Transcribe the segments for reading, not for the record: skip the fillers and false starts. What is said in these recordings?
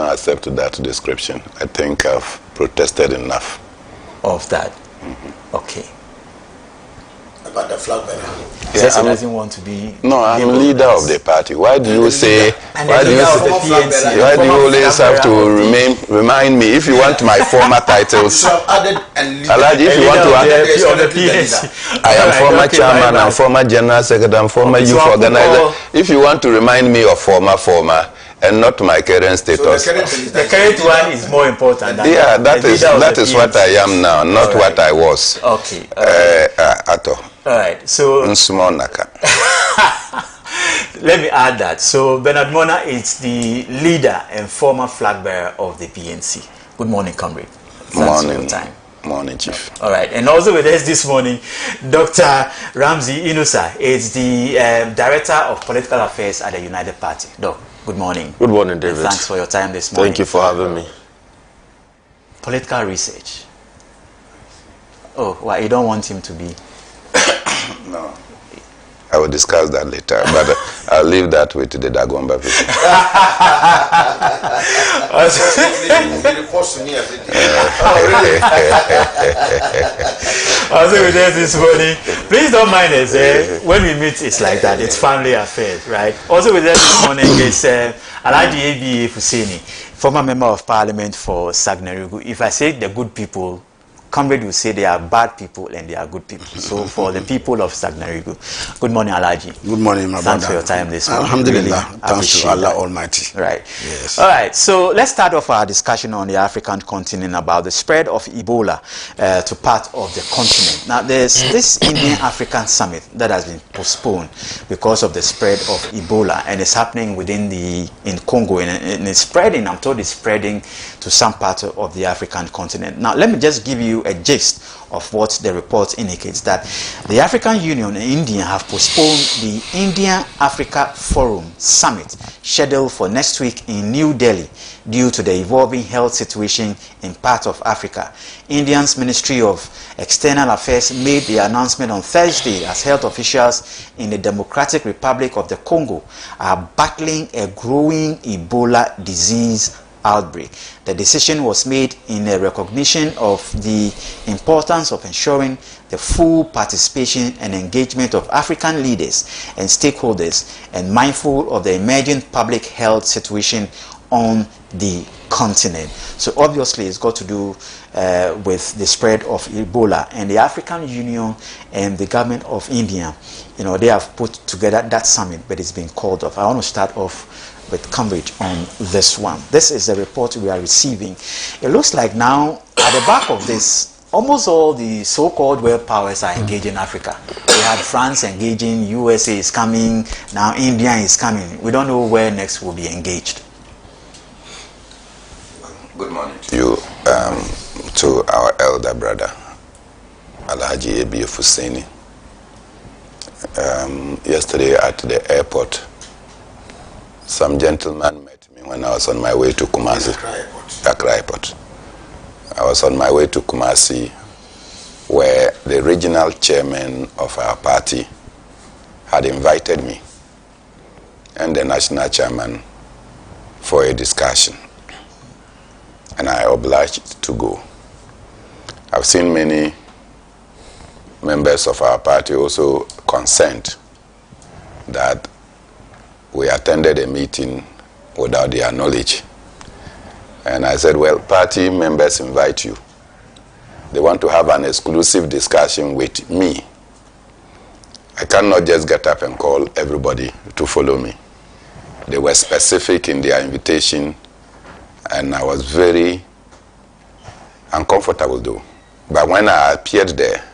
cannot accept that description. I think I've protested enough. Of that? Mm-hmm. Okay. About the flag bearer. Yeah, he doesn't want to be... No, I'm leader of the party. Why do you say... Why do you always have to remind me? If you want my former titles... Alaji, if you want to add... I am former chairman, I'm former general secretary, I'm former youth organizer. If you want to remind me of former, and not my current status. So the current one is more important. Than that is what I am now, not what I was. Okay. At all. All right. So let me add that. So Bernard Mona is the leader and former flag bearer of the PNC. Good morning, comrade. Thanks for your time. Morning, Chief. All right. And also with us this morning, Dr. Ramsey Inusa is the Director of Political Affairs at the United Party. Doc, good morning. Good morning, David. And thanks for your time this morning. Thank you for having me. Political research. Oh, well, you don't want him to be... No. I will discuss that later, but I'll leave that with the Dagomba people. Also with us this morning, please don't mind us. When we meet, it's like that. It's family affairs, right? Also with us this morning is Alhaji A.B.A. Fuseni, former member of parliament for Sagnarigu. If I say the good people, comrade will say they are bad people and they are good people. So for the people of Sagnarigu, good morning, Alhaji. Good morning, my brother. Thanks for your time this morning. Alhamdulillah. Really Thanks to Allah Almighty. Right. Yes. All right. So let's start off our discussion on the African continent about the spread of Ebola to part of the continent. Now, there's this Indian African summit that has been postponed because of the spread of Ebola, and it's happening in Congo, and it's spreading. I'm told it's spreading to some part of the African continent. Now, let me just give you a gist of what the report indicates, that the African Union and India have postponed the India-Africa Forum Summit scheduled for next week in New Delhi due to the evolving health situation in parts of Africa. India's Ministry of External Affairs made the announcement on Thursday as health officials in the Democratic Republic of the Congo are battling a growing Ebola disease outbreak. The decision was made in a recognition of the importance of ensuring the full participation and engagement of African leaders and stakeholders, and mindful of the emerging public health situation on the continent. So obviously it's got to do with the spread of Ebola, and the African Union and the government of India, they have put together that summit, but it's been called off. I want to start off with coverage on this one. This is the report we are receiving. It looks like now at the back of this, almost all the so-called world powers are engaging Africa. We had France engaging, USA is coming, now India is coming. We don't know where next will be engaged. Good morning to you, to our elder brother, Alhaji A.B.A. Fuseni. Yesterday at the airport, some gentleman met me when I was on my way to Kumasi. Accra Airport. I was on my way to Kumasi, where the regional chairman of our party had invited me and the national chairman for a discussion. And I obliged to go. I've seen many members of our party also concerned that we attended a meeting without their knowledge. And I said, well, party members invite you. They want to have an exclusive discussion with me. I cannot just get up and call everybody to follow me. They were specific in their invitation, and I was very uncomfortable though. But when I appeared there,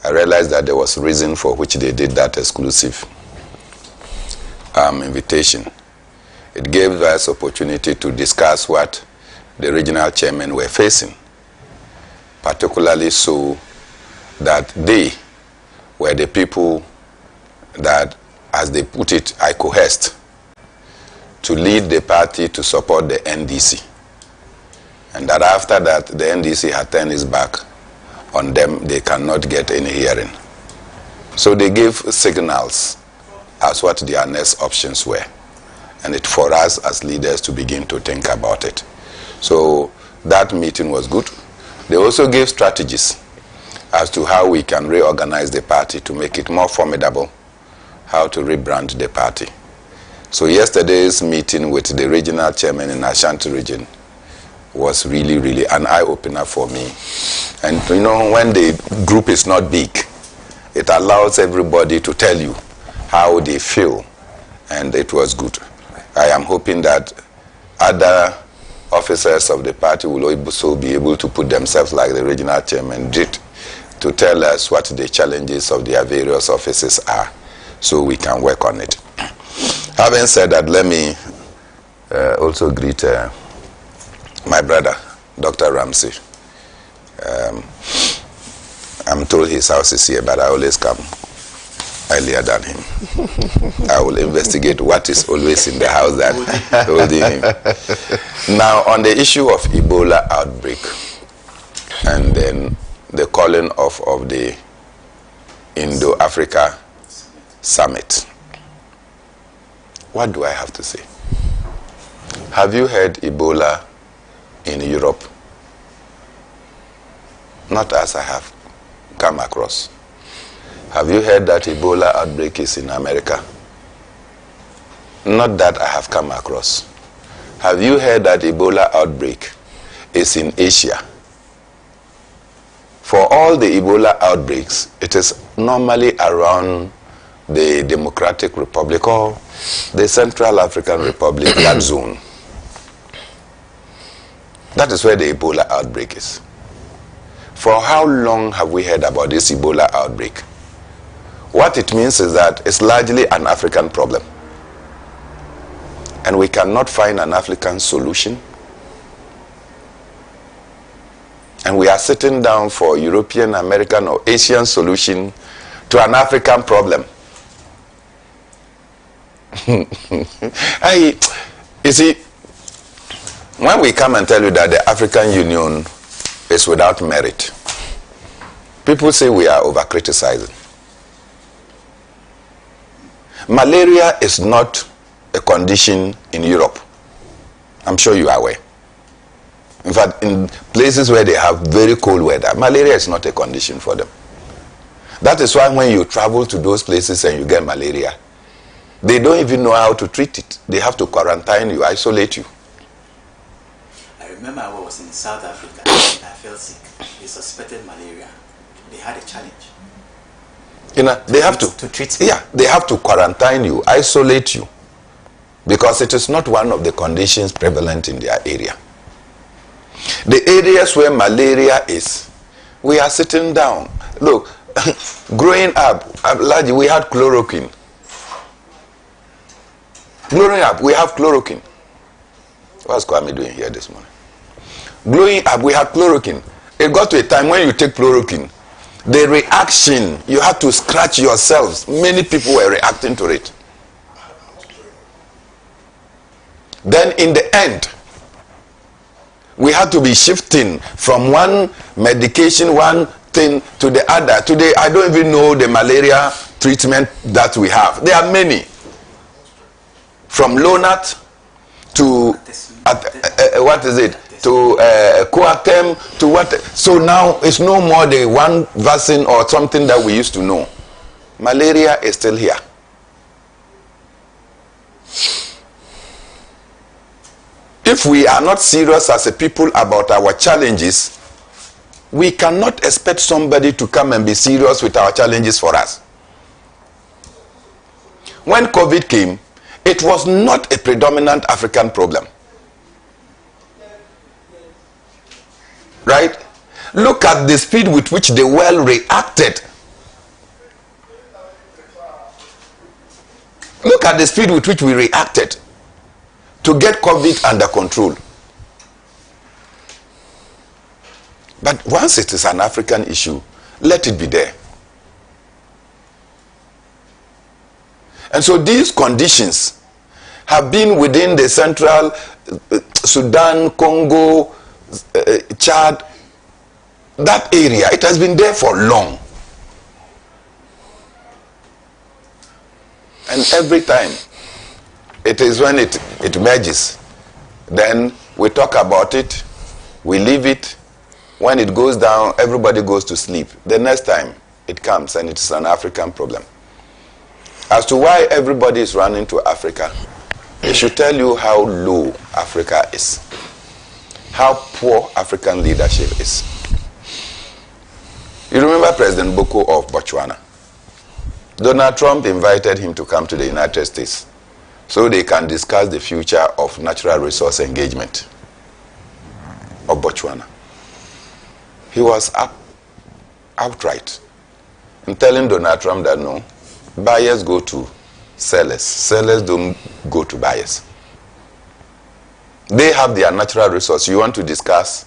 I realized that there was reason for which they did that exclusive invitation. It gave us opportunity to discuss what the regional chairmen were facing, particularly so that they were the people that, as they put it, I coerced to lead the party to support the NDC. And that after that, the NDC had turned its back on them, they cannot get any hearing. So they gave signals as what their next options were. and it's for us as leaders to begin to think about it. So that meeting was good. They also gave strategies as to how we can reorganize the party to make it more formidable, how to rebrand the party. So yesterday's meeting with the regional chairman in Ashanti region was really, really an eye-opener for me. And you know, when the group is not big, it allows everybody to tell you how they feel, and it was good. I am hoping that other officers of the party will also be able to put themselves like the regional chairman did to tell us what the challenges of their various offices are, so we can work on it. Having said that, let me also greet my brother, Dr. Ramsey. I'm told his house is here, but I always come earlier than him. I will investigate what is always in the house that holding him. Now, on the issue of Ebola outbreak, and then the calling off of the Indo-Africa Summit, what do I have to say? Have you heard Ebola in Europe? Not as I have come across. Have you heard that Ebola outbreak is in America? Not that I have come across. Have you heard that Ebola outbreak is in Asia? For all the Ebola outbreaks, it is normally around the Democratic Republic or the Central African Republic, that zone. That is where the Ebola outbreak is. For how long have we heard about this Ebola outbreak? What it means is that it's largely an African problem. And we cannot find an African solution. And we are sitting down for European, American, or Asian solution to an African problem. You see, when we come and tell you that the African Union is without merit, people say we are over-criticizing. Malaria is not a condition in Europe. I'm sure you are aware. In fact, in places where they have very cold weather, malaria is not a condition for them. That is why when you travel to those places and you get malaria, they don't even know how to treat it. They have to quarantine you, isolate you. I remember I was in South Africa and I felt sick. They suspected malaria. They had a challenge. You know, they have to treat. Yeah, they have to quarantine you, isolate you, because it is not one of the conditions prevalent in their area. The areas where malaria is, we are sitting down. Look, growing up, largely we had chloroquine. Growing up, we have chloroquine. What's Kwame doing here this morning? Growing up, we had chloroquine. It got to a time when you take chloroquine, the reaction, you had to scratch yourselves. Many people were reacting to it. Then in the end, we had to be shifting from one medication, one thing to the other. Today, I don't even know the malaria treatment that we have. There are many. From Lonat to, what is it? To Coatem, to what? So now it's no more the one vaccine or something that we used to know. Malaria is still here. If we are not serious as a people about our challenges, we cannot expect somebody to come and be serious with our challenges for us. When COVID came, it was not a predominant African problem. Right? Look at the speed with which the world reacted. Look at the speed with which we reacted to get COVID under control. But once it is an African issue, let it be there. And so these conditions have been within the Central Sudan, Congo, Chad, that area. It has been there for long. And every time It is when it merges. Then we talk about it, we leave it. When it goes down, everybody goes to sleep. The next time it comes, and it's an African problem. As to why everybody is running to Africa, it should tell you how low Africa is, how poor African leadership is. You remember President Boko of Botswana? Donald Trump invited him to come to the United States so they can discuss the future of natural resource engagement of Botswana. He was outright in telling Donald Trump that no, buyers go to sellers. Sellers don't go to buyers. They have their natural resource. You want to discuss?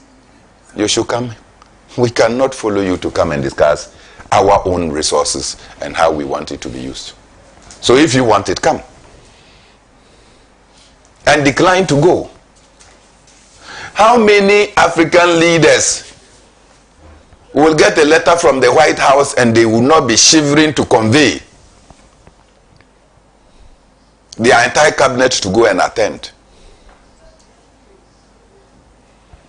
You should come. We cannot follow you to come and discuss our own resources and how we want it to be used. So if you want it, come. And decline to go. How many African leaders will get a letter from the White House and they will not be shivering to convey their entire cabinet to go and attend?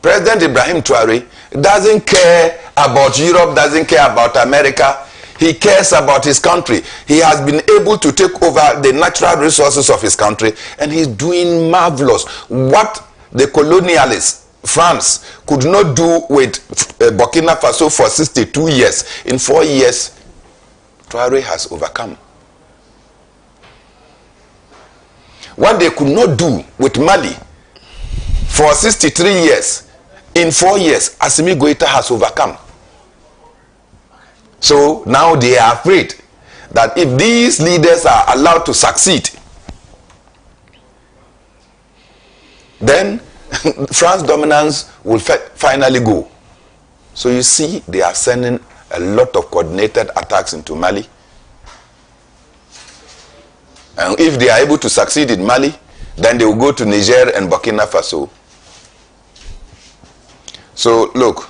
President Ibrahim Traoré doesn't care about Europe, doesn't care about America. He cares about his country. He has been able to take over the natural resources of his country, and he's doing marvelous. What the colonialists, France, could not do with Burkina Faso for 62 years, in 4 years, Traoré has overcome. What they could not do with Mali for 63 years, in 4 years, Assimi Goïta has overcome. So now they are afraid that if these leaders are allowed to succeed, then France's dominance will finally go. So you see, they are sending a lot of coordinated attacks into Mali. And if they are able to succeed in Mali, then they will go to Niger and Burkina Faso. So look,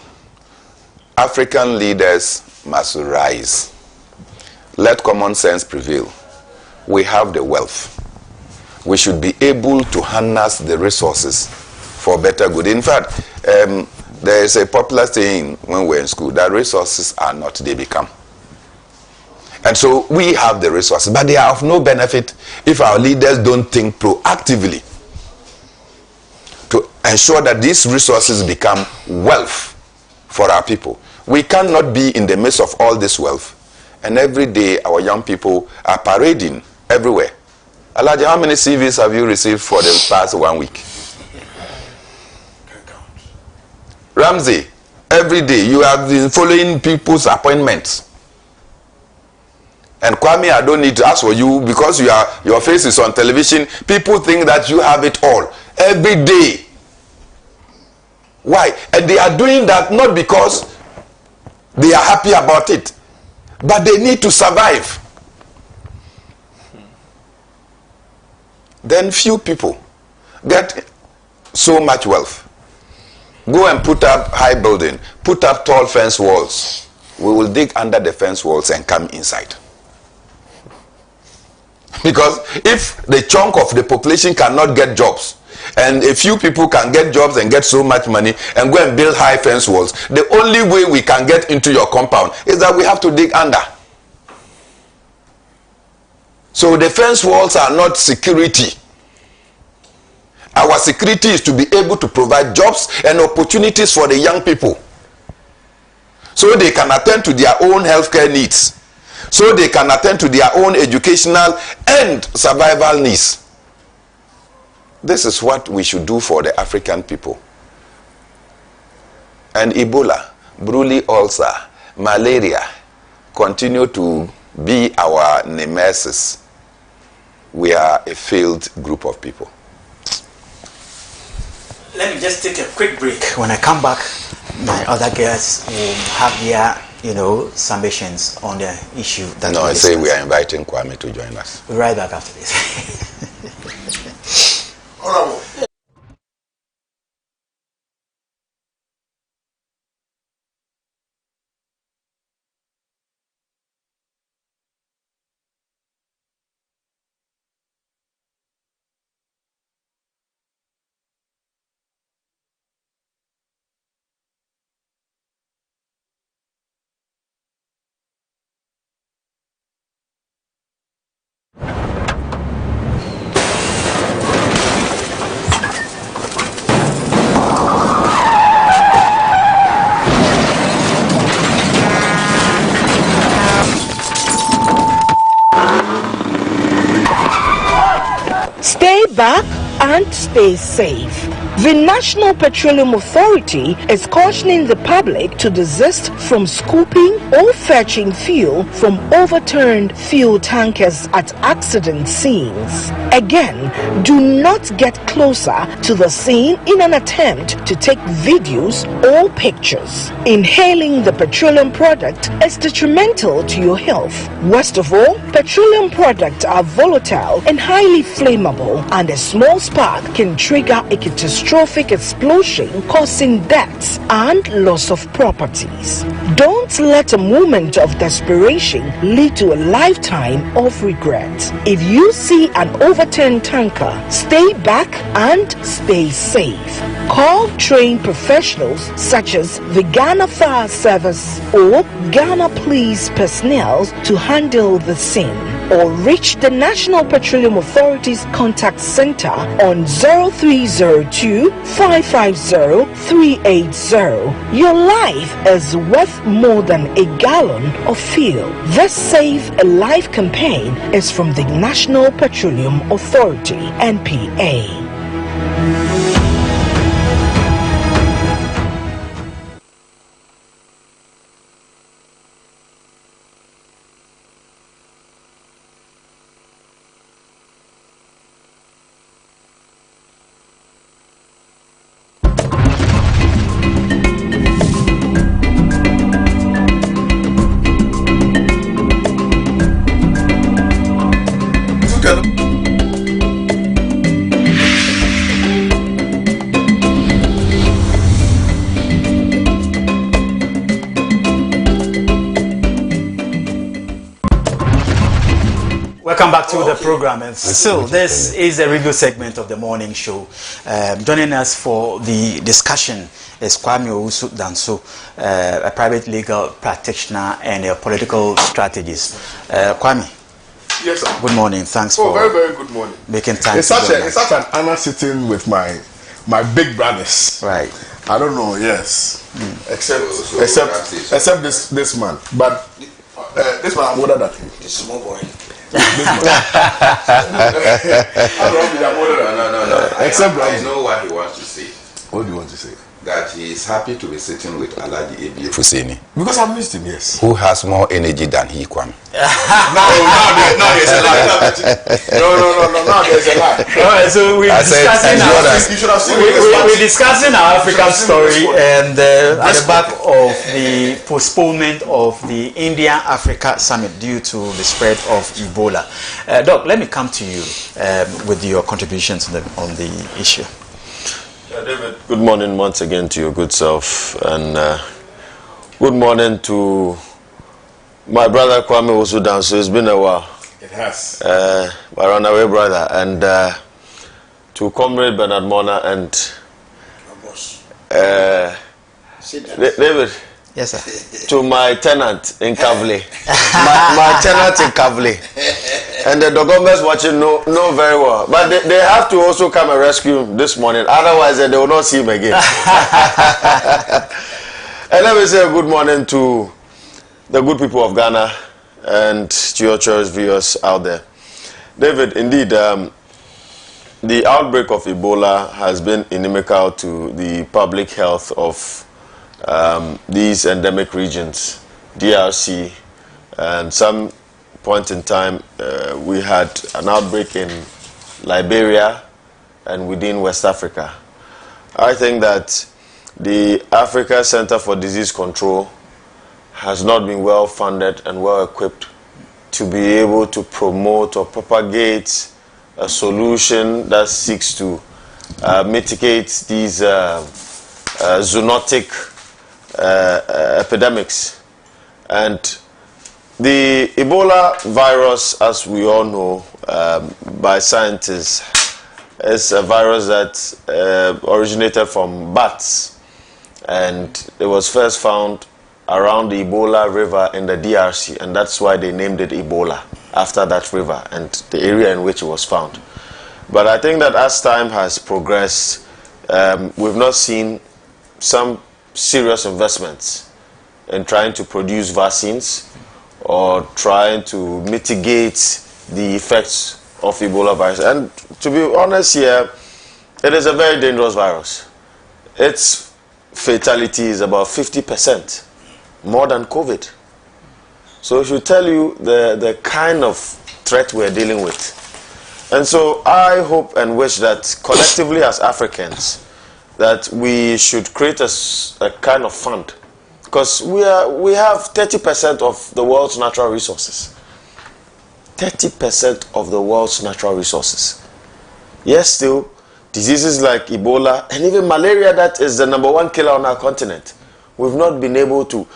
African leaders must rise. Let common sense prevail. We have the wealth. We should be able to harness the resources for better good. In fact, there is a popular saying when we're in school that resources are not, they become. And so we have the resources, but they are of no benefit if our leaders don't think proactively to ensure that these resources become wealth for our people. We cannot be in the midst of all this wealth, and every day our young people are parading everywhere. Elijah, how many CVs have you received for the past 1 week? Ramsey, every day you have been following people's appointments. And Kwame, I don't need to ask for you because your face is on television. People think that you have it all every day. Why? And they are doing that not because they are happy about it, but they need to survive. Then few people get so much wealth. Go and put up high building, put up tall fence walls. We will dig under the fence walls and come inside. Because if the chunk of the population cannot get jobs, and a few people can get jobs and get so much money and go and build high fence walls, the only way we can get into your compound is that we have to dig under. So the fence walls are not security. Our security is to be able to provide jobs and opportunities for the young people, so they can attend to their own healthcare needs, so they can attend to their own educational and survival needs. This is what we should do for the African people. And Ebola, Bruley ulcer, malaria continue to be our nemesis. We are a failed group of people. Let me just take a quick break. When I come back, my other guests will have their, submissions on the issue that I say we are inviting Kwame to join us. We'll be right back after this. back and stay safe. The National Petroleum Authority is cautioning the public to desist from scooping or fetching fuel from overturned fuel tankers at accident scenes. Again, do not get closer to the scene in an attempt to take videos or pictures. Inhaling the petroleum product is detrimental to your health. Worst of all, petroleum products are volatile and highly flammable, and a small spark can trigger a catastrophic explosion, causing deaths and loss of properties. Don't let a moment of desperation lead to a lifetime of regret. If you see an overturned tanker, stay back and stay safe. Call trained professionals such as the Ghana Fire Service or Ghana Police personnel to handle the scene, or reach the National Petroleum Authority's contact center on 0302 550 380. Your life is worth more than a gallon of fuel. This Save a Life campaign is from the National Petroleum Authority, NPA. Welcome back to the program, and still this is a review segment of the morning show. Joining us for the discussion is Kwame Owusu-Danso, a private legal practitioner and a political strategist. Kwame. Yes, sir. Good morning. Thanks for very, very good morning. Making time. It's such an honor sitting with my big brothers. Right. I don't know. Yes. Except this man, but this man I'm older than him. The small boy. No. Except I know what he wants to say. What do you want to say? That he is happy to be sitting with Alhaji Ebi Fuseni. Because I missed him, yes. Who has more energy than he, Kwame? No, there's a lie. No, there's a lie. All right, so we're discussing our African story, and at the back of the postponement of the India-Africa summit due to the spread of Ebola. Doc, let me come to you with your contributions on the issue. David, good morning once again to your good self, and good morning to my brother Kwame Owusu-Danso. It's been a while. It has. My runaway brother, and to Comrade Bernard Mona and David. Yes, sir. To my tenant in Kavli, my tenant in Kavli, and the government's watching know very well. But they have to also come and rescue him this morning. Otherwise, they will not see him again. And let me say a good morning to the good people of Ghana and to your church viewers out there. David, indeed, the outbreak of Ebola has been inimical to the public health of these endemic regions, DRC, and some point in time we had an outbreak in Liberia and within West Africa. I think that the Africa Center for Disease Control has not been well funded and well equipped to be able to promote or propagate a solution that seeks to mitigate these zoonotic epidemics. And the Ebola virus, as we all know by scientists, is a virus that originated from bats, and it was first found around the Ebola River in the DRC, and that's why they named it Ebola, after that river and the area in which it was found. But I think that as time has progressed, we've not seen some serious investments in trying to produce vaccines or trying to mitigate the effects of Ebola virus. And to be honest here, it is a very dangerous virus. Its fatality is about 50% more than COVID. So it should tell you the kind of threat we're dealing with. And so I hope and wish that collectively as Africans, that we should create a kind of fund. Because we have 30% of the world's natural resources. 30% of the world's natural resources. Yes, still, diseases like Ebola and even malaria, that is the #1 killer on our continent. We've not been able to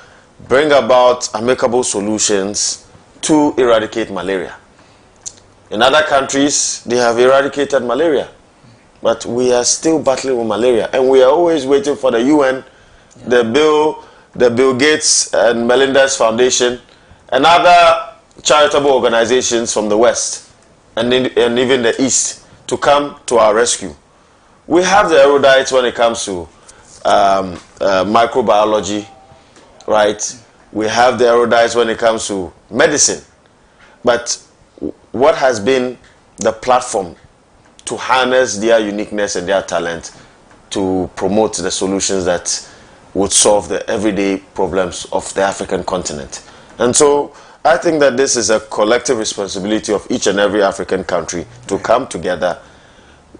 bring about amicable solutions to eradicate malaria. In other countries, they have eradicated malaria. But we are still battling with malaria. And we are always waiting for the UN, the Bill Gates and Melinda's Foundation, and other charitable organizations from the West and even the East to come to our rescue. We have the erudites when it comes to microbiology, right? We have the erudites when it comes to medicine. But what has been the platform to harness their uniqueness and their talent to promote the solutions that would solve the everyday problems of the African continent? And so I think that this is a collective responsibility of each and every African country to come together,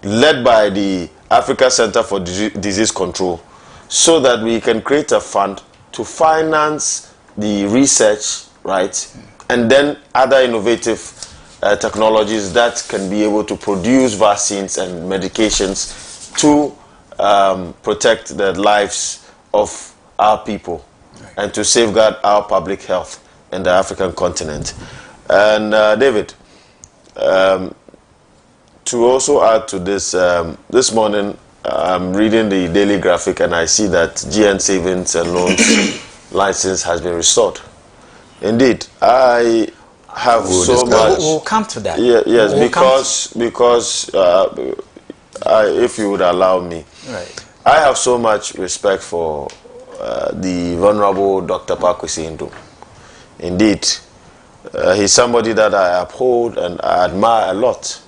led by the Africa Center for Disease Control, so that we can create a fund to finance the research, right, and then other innovative technologies that can be able to produce vaccines and medications to protect the lives of our people and to safeguard our public health in the African continent. And David, to also add to this, this morning I'm reading the Daily Graphic and I see that GN Savings and Loans license has been restored. Indeed, I have so much. We'll come to that. Yeah, yes, because if you would allow me, right. I have so much respect for the Venerable Dr. Pakwesi Ndum. Indeed, he's somebody that I uphold and I admire a lot.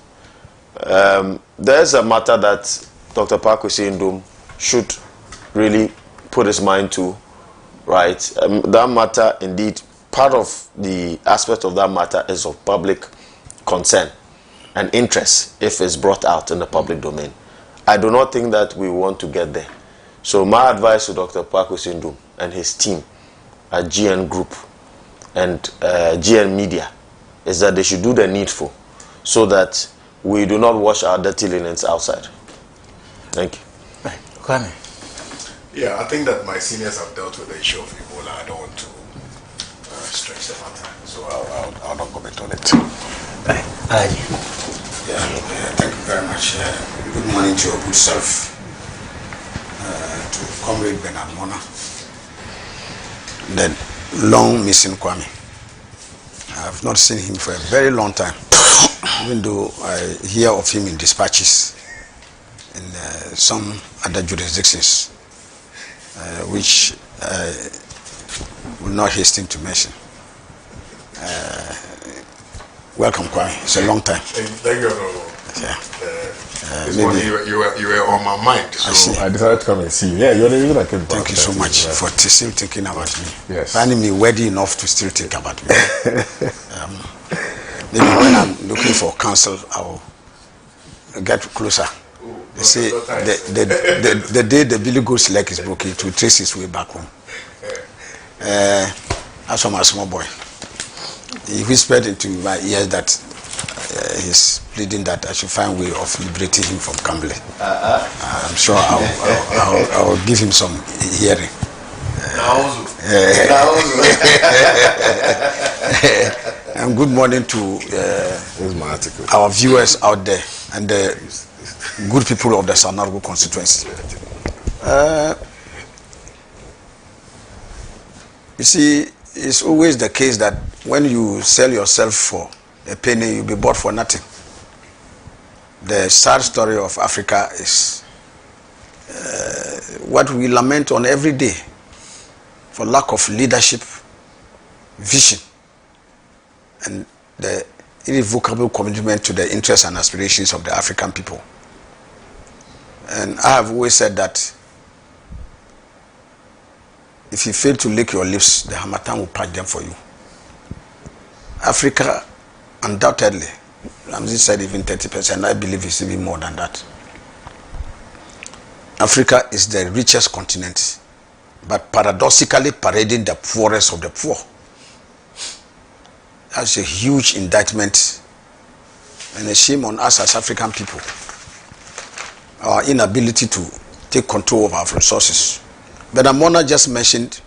There's a matter that Dr. Pakwesi Ndum should really put his mind to, right? That matter, indeed, part of the aspect of that matter is of public concern and interest if it's brought out in the public domain. I do not think that we want to get there. So my advice to Dr. Pakwesi Ndum and his team at GN Group and GN Media is that they should do the needful so that we do not wash our dirty linens outside. Thank you. Right. Kwame. Yeah, I think that my seniors have dealt with the issue of Ebola. I don't want to stretch the matter, so I'll not comment on it. Right. Yeah, thank you very much. Good morning to your good self, to Comrade Bernard Mona, then long missing Kwame. I have not seen him for a very long time, even though I hear of him in dispatches in some other jurisdictions, which I will not hasten to mention. Welcome, Kwame. It's a long time. Thank you. Yeah. This morning you were on my mind, so I decided to come and see you. Yeah, you're the reason I came back. Thank you so much for still thinking about me. Yes. Finding me worthy enough to still think about me. Maybe when I'm looking for counsel, I'll get closer. They say the day the Billy Goat's leg is broken, it will trace its way back home. As for my small boy, he whispered into my ears that he's pleading that I should find a way of liberating him from gambling. I'm sure I'll give him some hearing. And good morning to our viewers out there and the good people of the Sanargo constituency. You see, it's always the case that when you sell yourself for a penny, you'll be bought for nothing. The sad story of Africa is what we lament on every day for lack of leadership, vision, and the irrevocable commitment to the interests and aspirations of the African people. And I have always said that if you fail to lick your lips, the Harmattan will pack them for you. Africa, undoubtedly, Ramsey said even 30%, I believe it's even more than that. Africa is the richest continent, but paradoxically parading the poorest of the poor. That's a huge indictment and a shame on us as African people. Our inability to take control of our resources. But Amona just mentioned,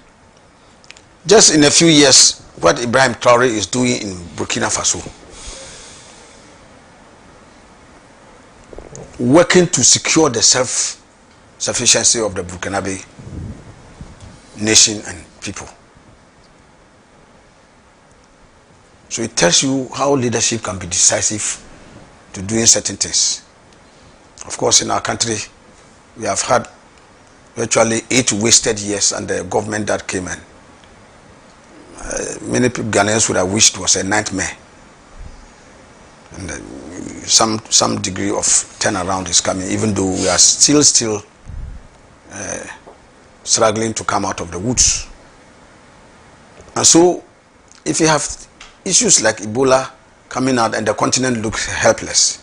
just in a few years, what Ibrahim Traore is doing in Burkina Faso. Working to secure the self-sufficiency of the Burkinabe nation and people. So it tells you how leadership can be decisive to doing certain things. Of course, in our country, we have had virtually 8 wasted years under the government that came in. Many people, Ghanaians would have wished it was a nightmare. And some degree of turnaround is coming, even though we are still struggling to come out of the woods. And so, if you have issues like Ebola coming out and the continent looks helpless,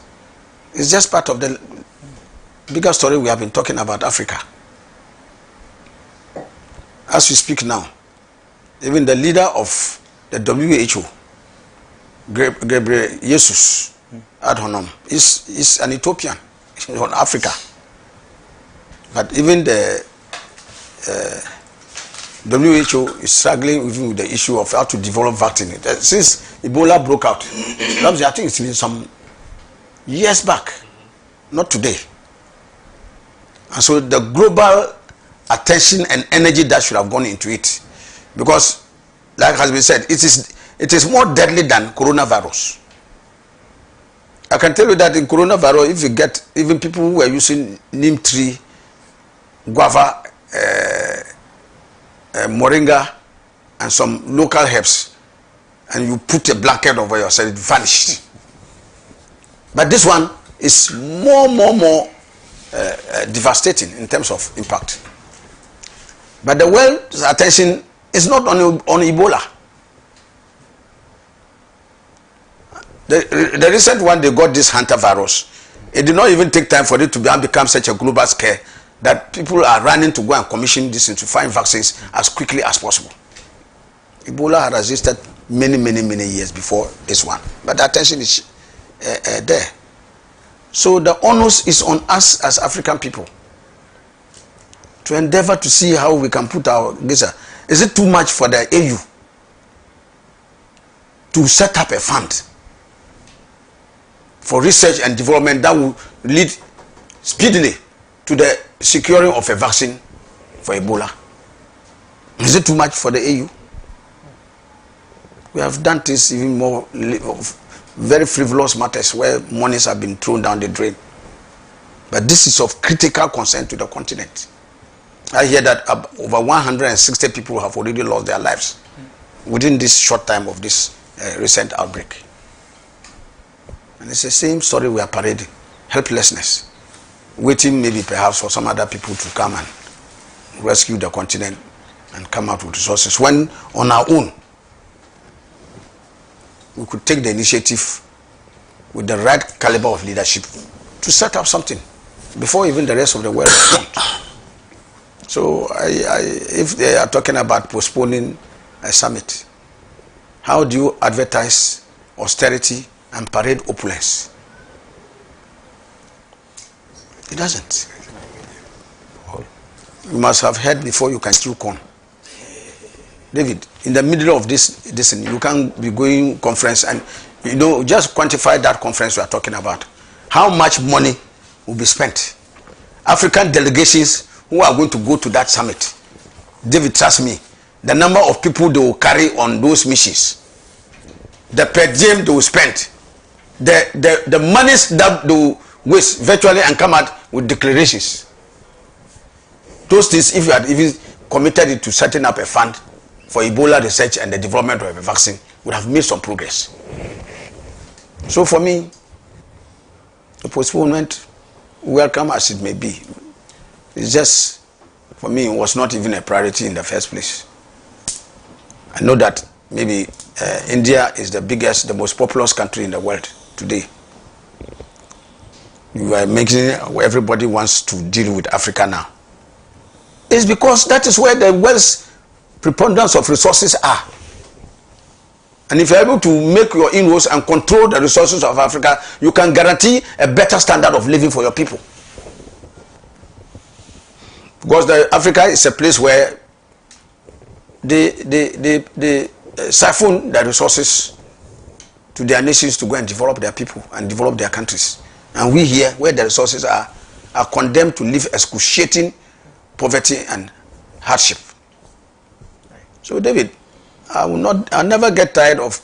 it's just part of the bigger story we have been talking about Africa. As we speak now, even the leader of the WHO, Gabriel Jesus Adhanom, is an Ethiopian from Africa. But even the WHO is struggling even with the issue of how to develop vaccine. Since Ebola broke out, I think it's been some years back, not today. And so the global attention and energy that should have gone into it, because like has been said, it is more deadly than coronavirus. I can tell you that in coronavirus, if you get even people who were using neem tree, guava, moringa, and some local herbs, and you put a blanket over yourself, it vanished. But this one is more devastating in terms of impact. But the world's attention is not on Ebola. The recent one, they got this hantavirus. It did not even take time for it to become such a global scare that people are running to go and commission this and to find vaccines as quickly as possible. Ebola had existed many years before this one, but the attention is there. So the onus is on us as African people to endeavor to see how we can put our geyser. Is it too much for the AU to set up a fund for research and development that will lead speedily to the securing of a vaccine for Ebola? Is it too much for the AU? We have done this even more very frivolous matters where monies have been thrown down the drain. But this is of critical concern to the continent. I hear that over 160 people have already lost their lives within this short time of this recent outbreak. And it's the same story we are parading. Helplessness. Waiting maybe perhaps for some other people to come and rescue the continent and come out with resources. When on our own, we could take the initiative with the right caliber of leadership to set up something before even the rest of the world responds. So if they are talking about postponing a summit, how do you advertise austerity and parade opulence? It doesn't. You must have heard before you can chew corn. David, in the middle of this you can't be going conference and just quantify that conference we are talking about. How much money will be spent? African delegations who are going to go to that summit, David, trust me, the number of people they will carry on those missions, the per diem they will spend, the monies that they will waste virtually and come out with declarations. Those things, if you had even committed it to setting up a fund for Ebola research and the development of a vaccine, would have made some progress. So for me, the postponement, welcome as it may be, it's just, for me, it was not even a priority in the first place. I know that maybe India is the biggest, the most populous country in the world today. You are making, everybody wants to deal with Africa now. It's because that is where the wealth preponderance of resources are. And if you're able to make your inroads and control the resources of Africa, you can guarantee a better standard of living for your people. Because Africa is a place where they siphon the resources to their nations to go and develop their people and develop their countries. And we here, where the resources are condemned to live excruciating poverty and hardship. So David, I'll never get tired of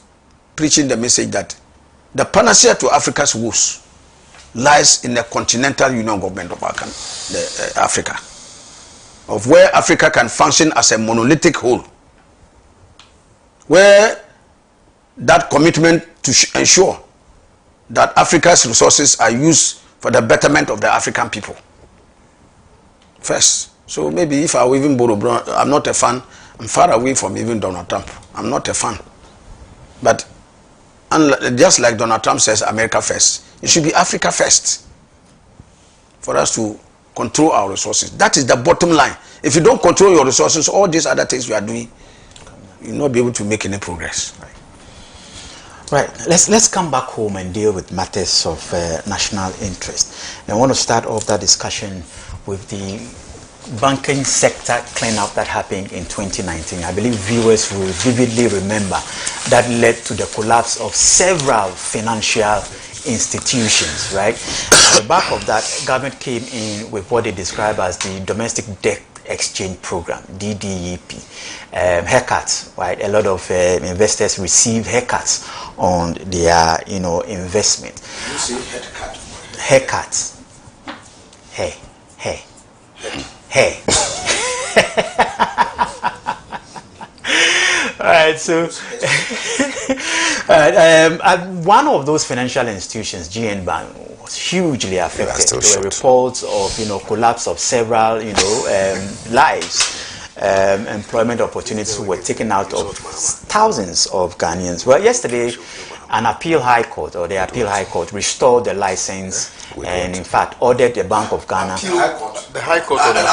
preaching the message that the panacea to Africa's woes lies in the Continental Union government of Africa, of where Africa can function as a monolithic whole, where that commitment to ensure that Africa's resources are used for the betterment of the African people first. So maybe if I will even borrow, I'm not a fan. I'm far away from even Donald Trump. I'm not a fan. But just like Donald Trump says, America first, it should be Africa first for us to control our resources. That is the bottom line. If you don't control your resources, all these other things you are doing, you'll not be able to make any progress. Right. Let's come back home and deal with matters of national interest. And I want to start off that discussion with the banking sector cleanup that happened in 2019. I believe viewers will vividly remember that led to the collapse of several financial institutions, right? At the back of that, government came in with what they describe as the Domestic Debt Exchange Program, DDEP. Haircuts, right? A lot of investors receive haircuts on their, investment. You say haircut? Haircuts. Hey. All right, so one of those financial institutions, GN Bank, was hugely affected. There were reports of collapse of several lives. Employment opportunities were taken out of thousands of Ghanaians. Well, yesterday, the Appeal High Court restored the license and, in fact, ordered the Bank of Ghana. The High Court or the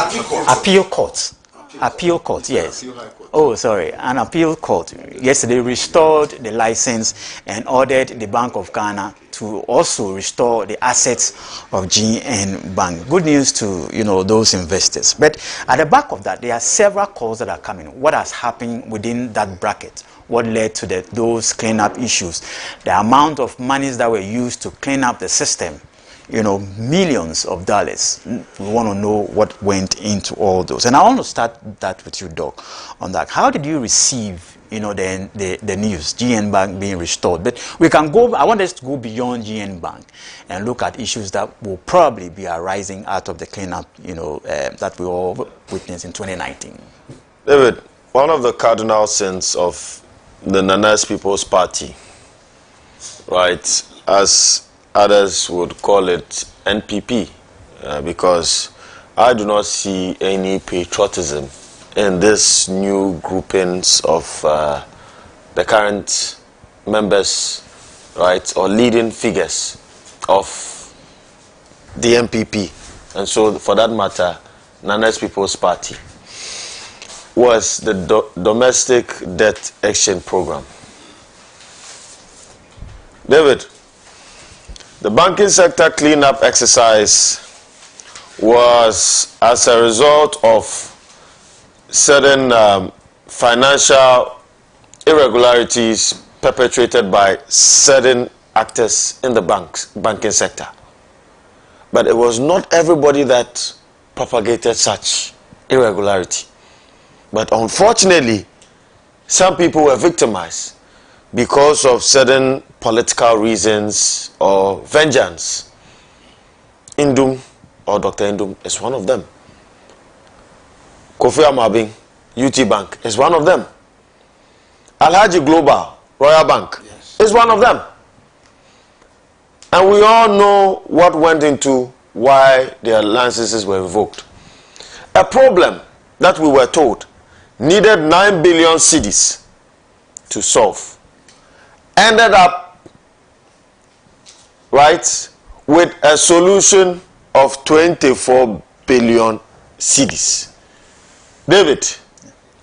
Appeal Court. Appeal Court, yes. Oh, sorry. An appeal court yesterday restored the license and ordered the Bank of Ghana to also restore the assets of GN Bank. Good news to those investors. But at the back of that, there are several calls that are coming. What has happened within that bracket? What led to those cleanup issues? The amount of monies that were used to clean up the system. Millions of dollars. We want to know what went into all those. And I want to start that with you, Doc, on that. How did you receive, the news, GN Bank being restored? But we can go, I want us to go beyond GN Bank and look at issues that will probably be arising out of the cleanup, that we all witnessed in 2019. David, one of the cardinal sins of the Nana's People's Party, right, as others would call it NPP, because I do not see any patriotism in this new groupings of the current members, right, or leading figures of the NPP. And so, for that matter, Nana's People's Party was the Domestic Debt Exchange Program. David, the banking sector cleanup exercise was as a result of certain financial irregularities perpetrated by certain actors in the banking sector. But it was not everybody that propagated such irregularity. But unfortunately, some people were victimized because of certain political reasons or vengeance. Indum, or Dr. Indum, is one of them. Kofi Amabing, UT Bank, is one of them. Alhaji Global, Royal Bank, is one of them. And we all know what went into why their licenses were revoked. A problem that we were told needed 9 billion cedis to solve ended up, right, with a solution of 24 billion cedis. David,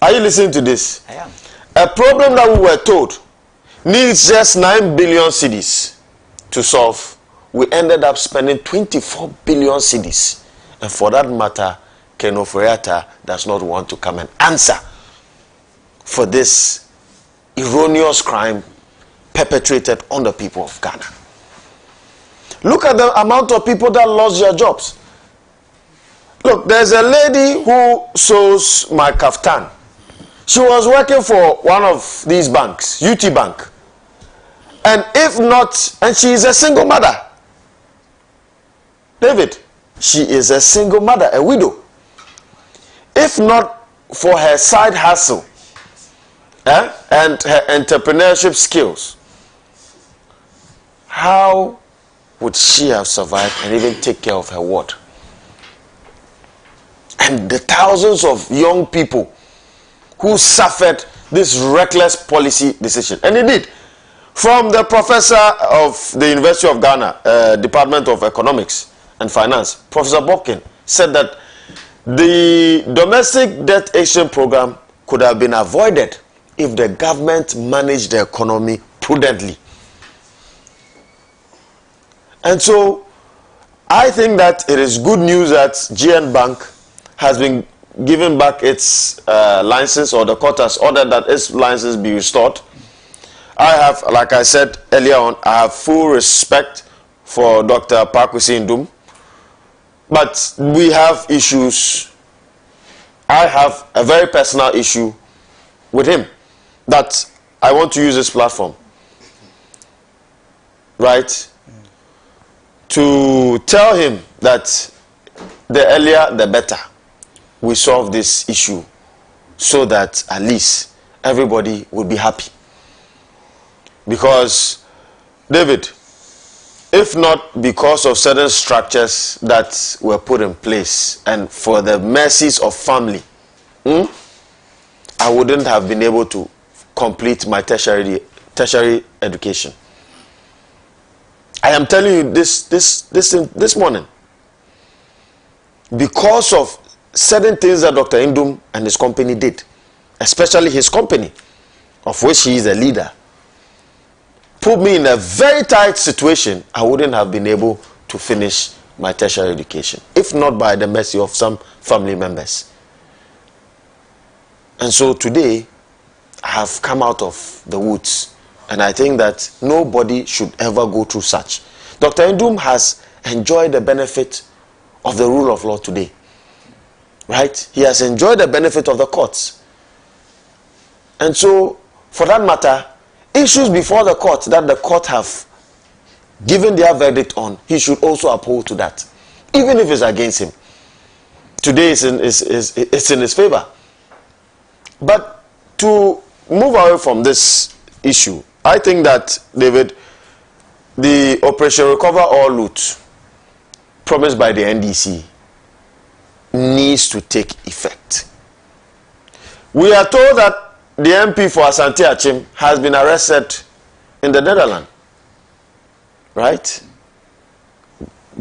are you listening to this? I am. A problem that we were told needs just 9 billion cedis to solve. We ended up spending 24 billion cedis. And for that matter, Ken Ofori-Atta does not want to come and answer for this erroneous crime perpetrated on the people of Ghana. Look at the amount of people that lost their jobs. Look, there's a lady who sews my kaftan. She was working for one of these banks, UT Bank. And if not, and she is a single mother. David, she is a single mother, a widow. If not for her side hustle and her entrepreneurship skills, how would she have survived and even take care of her ward? And the thousands of young people who suffered this reckless policy decision. And indeed, from the professor of the University of Ghana, Department of Economics and Finance, Professor Bobkin, said that the domestic debt exchange program could have been avoided if the government managed the economy prudently. And so, I think that it is good news that GN Bank has been given back its license, or the court has ordered that its license be restored. I have, like I said earlier on, I have full respect for Dr. Pakwesi Ndum, but we have issues. I have a very personal issue with him that I want to use this platform, right, to tell him that the earlier the better we solve this issue, so that at least everybody will be happy. Because, David, if not because of certain structures that were put in place and for the mercies of family, I wouldn't have been able to complete my tertiary education. I am telling you this morning, because of certain things that Dr. Ndum and his company did, especially his company, of which he is a leader, put me in a very tight situation. I wouldn't have been able to finish my tertiary education, if not by the mercy of some family members. And so today, I have come out of the woods, and I think that nobody should ever go through such. Dr. Ndum has enjoyed the benefit of the rule of law today. Right? He has enjoyed the benefit of the courts. And so, for that matter, issues before the court that the court have given their verdict on, he should also uphold to that, even if it's against him. Today it's in his favor. But to move away from this issue, I think that, David, the Operation Recover or Loot promised by the NDC needs to take effect. We are told that the MP for Asante Achim has been arrested in the Netherlands, right?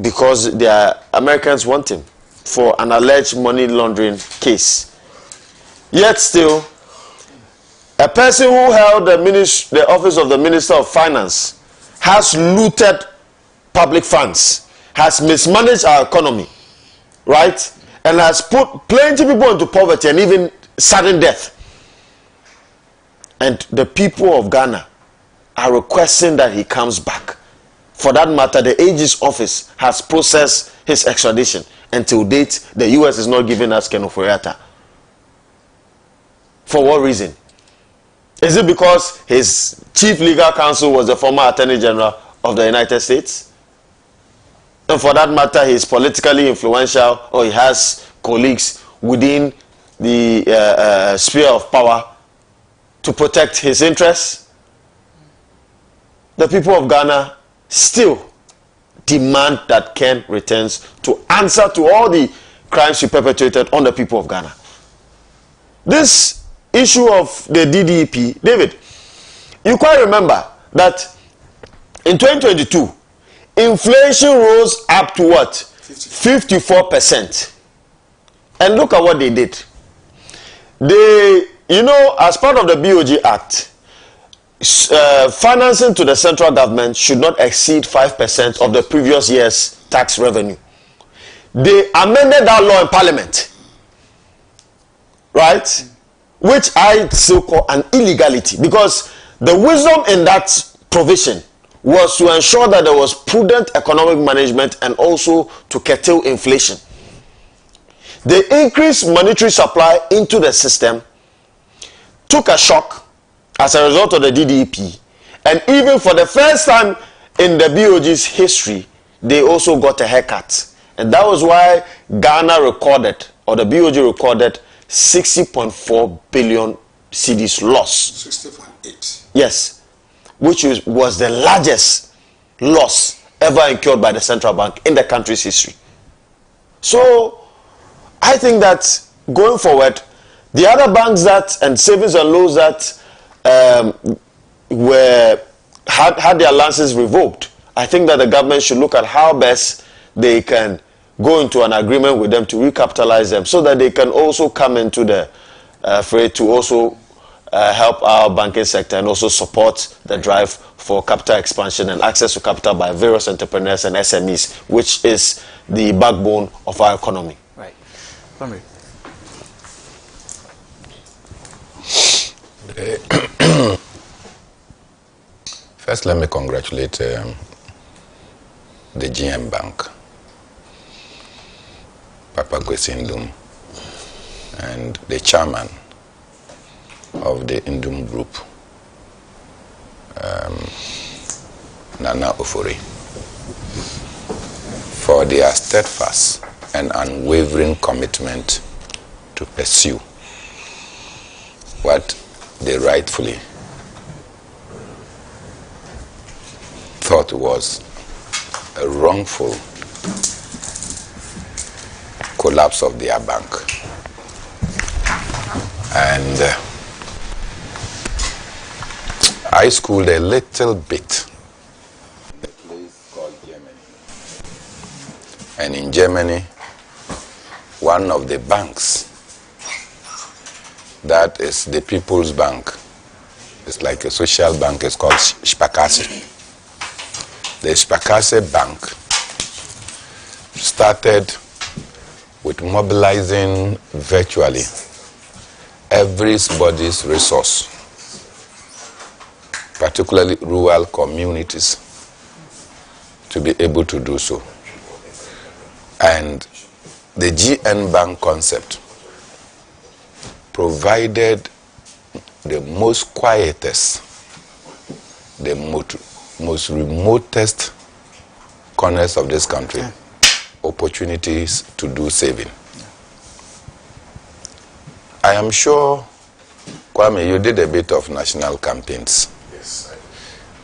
Because the Americans want him for an alleged money laundering case. Yet still, a person who held the office of the Minister of Finance has looted public funds, has mismanaged our economy, right? And has put plenty of people into poverty and even sudden death. And the people of Ghana are requesting that he comes back. For that matter, the AG's office has processed his extradition. Until date, the US is not giving us Ken Ofori-Atta. For what reason? Is it because his chief legal counsel was the former Attorney General of the United States? And for that matter, he is politically influential, or he has colleagues within the sphere of power to protect his interests? The people of Ghana still demand that Ken returns to answer to all the crimes he perpetrated on the people of Ghana. This issue of the DDEP, David, you quite remember that in 2022, inflation rose up to what? 54%. And look at what they did. They, as part of the BOG Act, financing to the central government should not exceed 5% of the previous year's tax revenue. They amended that law in Parliament, right? Which I still call an illegality, because the wisdom in that provision was to ensure that there was prudent economic management and also to curtail inflation. They increased monetary supply into the system, took a shock as a result of the DDEP, and even for the first time in the BOG's history, they also got a haircut. And that was why Ghana recorded, or the BOG recorded, 60.4 billion cedis loss. 60.8. Yes, which was the largest loss ever incurred by the central bank in the country's history. So, I think that going forward, the other banks that and savings and loans that had their licenses revoked, I think that the government should look at how best they can go into an agreement with them to recapitalize them, so that they can also come into the fray to also help our banking sector and also support the drive for capital expansion and access to capital by various entrepreneurs and SMEs, which is the backbone of our economy. Right. First, let me congratulate the GM Bank, Papa Kwesi Ndum, and the chairman of the Ndum Group, Nana Ofori, for their steadfast and unwavering commitment to pursue what they rightfully thought was a wrongful collapse of their bank. And I schooled a little bit in a place called Germany. And in Germany, one of the banks, that is the People's Bank, it's like a social bank, it's called Sparkasse. The Sparkasse Bank started with mobilizing virtually everybody's resource, particularly rural communities, to be able to do so. And the GN Bank concept provided the most quietest, the most remotest corners of this country opportunities to do saving. I am sure, Kwame, you did a bit of national campaigns. Yes.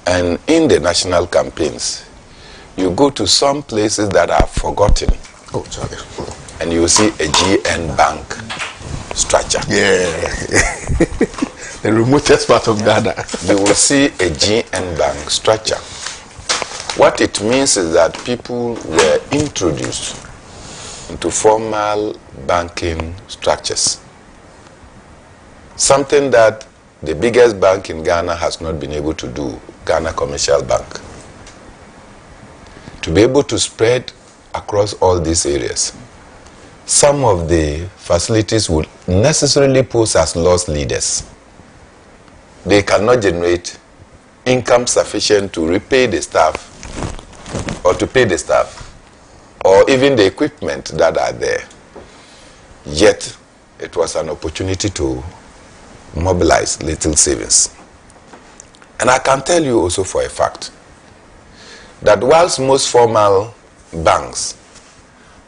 And in the national campaigns, you go to some places that are forgotten. Oh, sorry. And you see a GN Bank structure. Yeah. The remotest part of Ghana. You will see a GN Bank structure. What it means is that people were introduced into formal banking structures. Something that the biggest bank in Ghana has not been able to do, Ghana Commercial Bank. To be able to spread across all these areas. Some of the facilities would necessarily pose as loss leaders. They cannot generate income sufficient to repay the staff or to pay the staff or even the equipment that are there. Yet, it was an opportunity to mobilize little savings. And I can tell you also for a fact that whilst most formal banks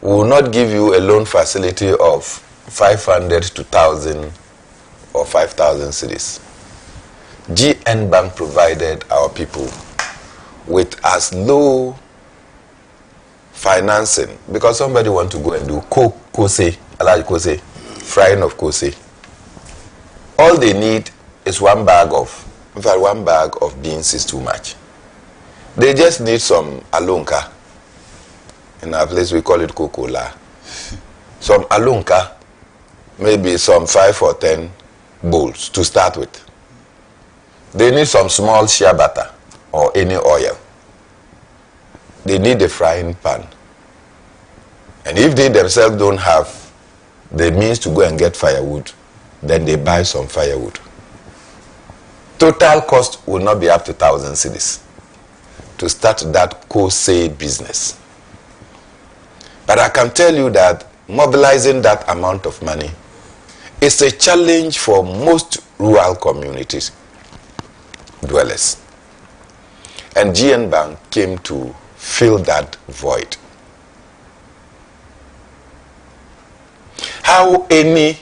will not give you a loan facility of 500 to 1,000 or 5,000 cedis, GN Bank provided our people with as low financing, because somebody want to go and do kose, frying of kose. All they need is one bag of beans is too much. They just need some alunka. In our place we call it kokola. Some alunka, maybe some 5 or 10 bowls to start with. They need some small shea butter or any oil. They need a frying pan. And if they themselves don't have the means to go and get firewood, then they buy some firewood. Total cost will not be up to 1,000 cedis to start that kose business. But I can tell you that mobilizing that amount of money is a challenge for most rural communities dwellers. And GN Bank came to fill that void. How any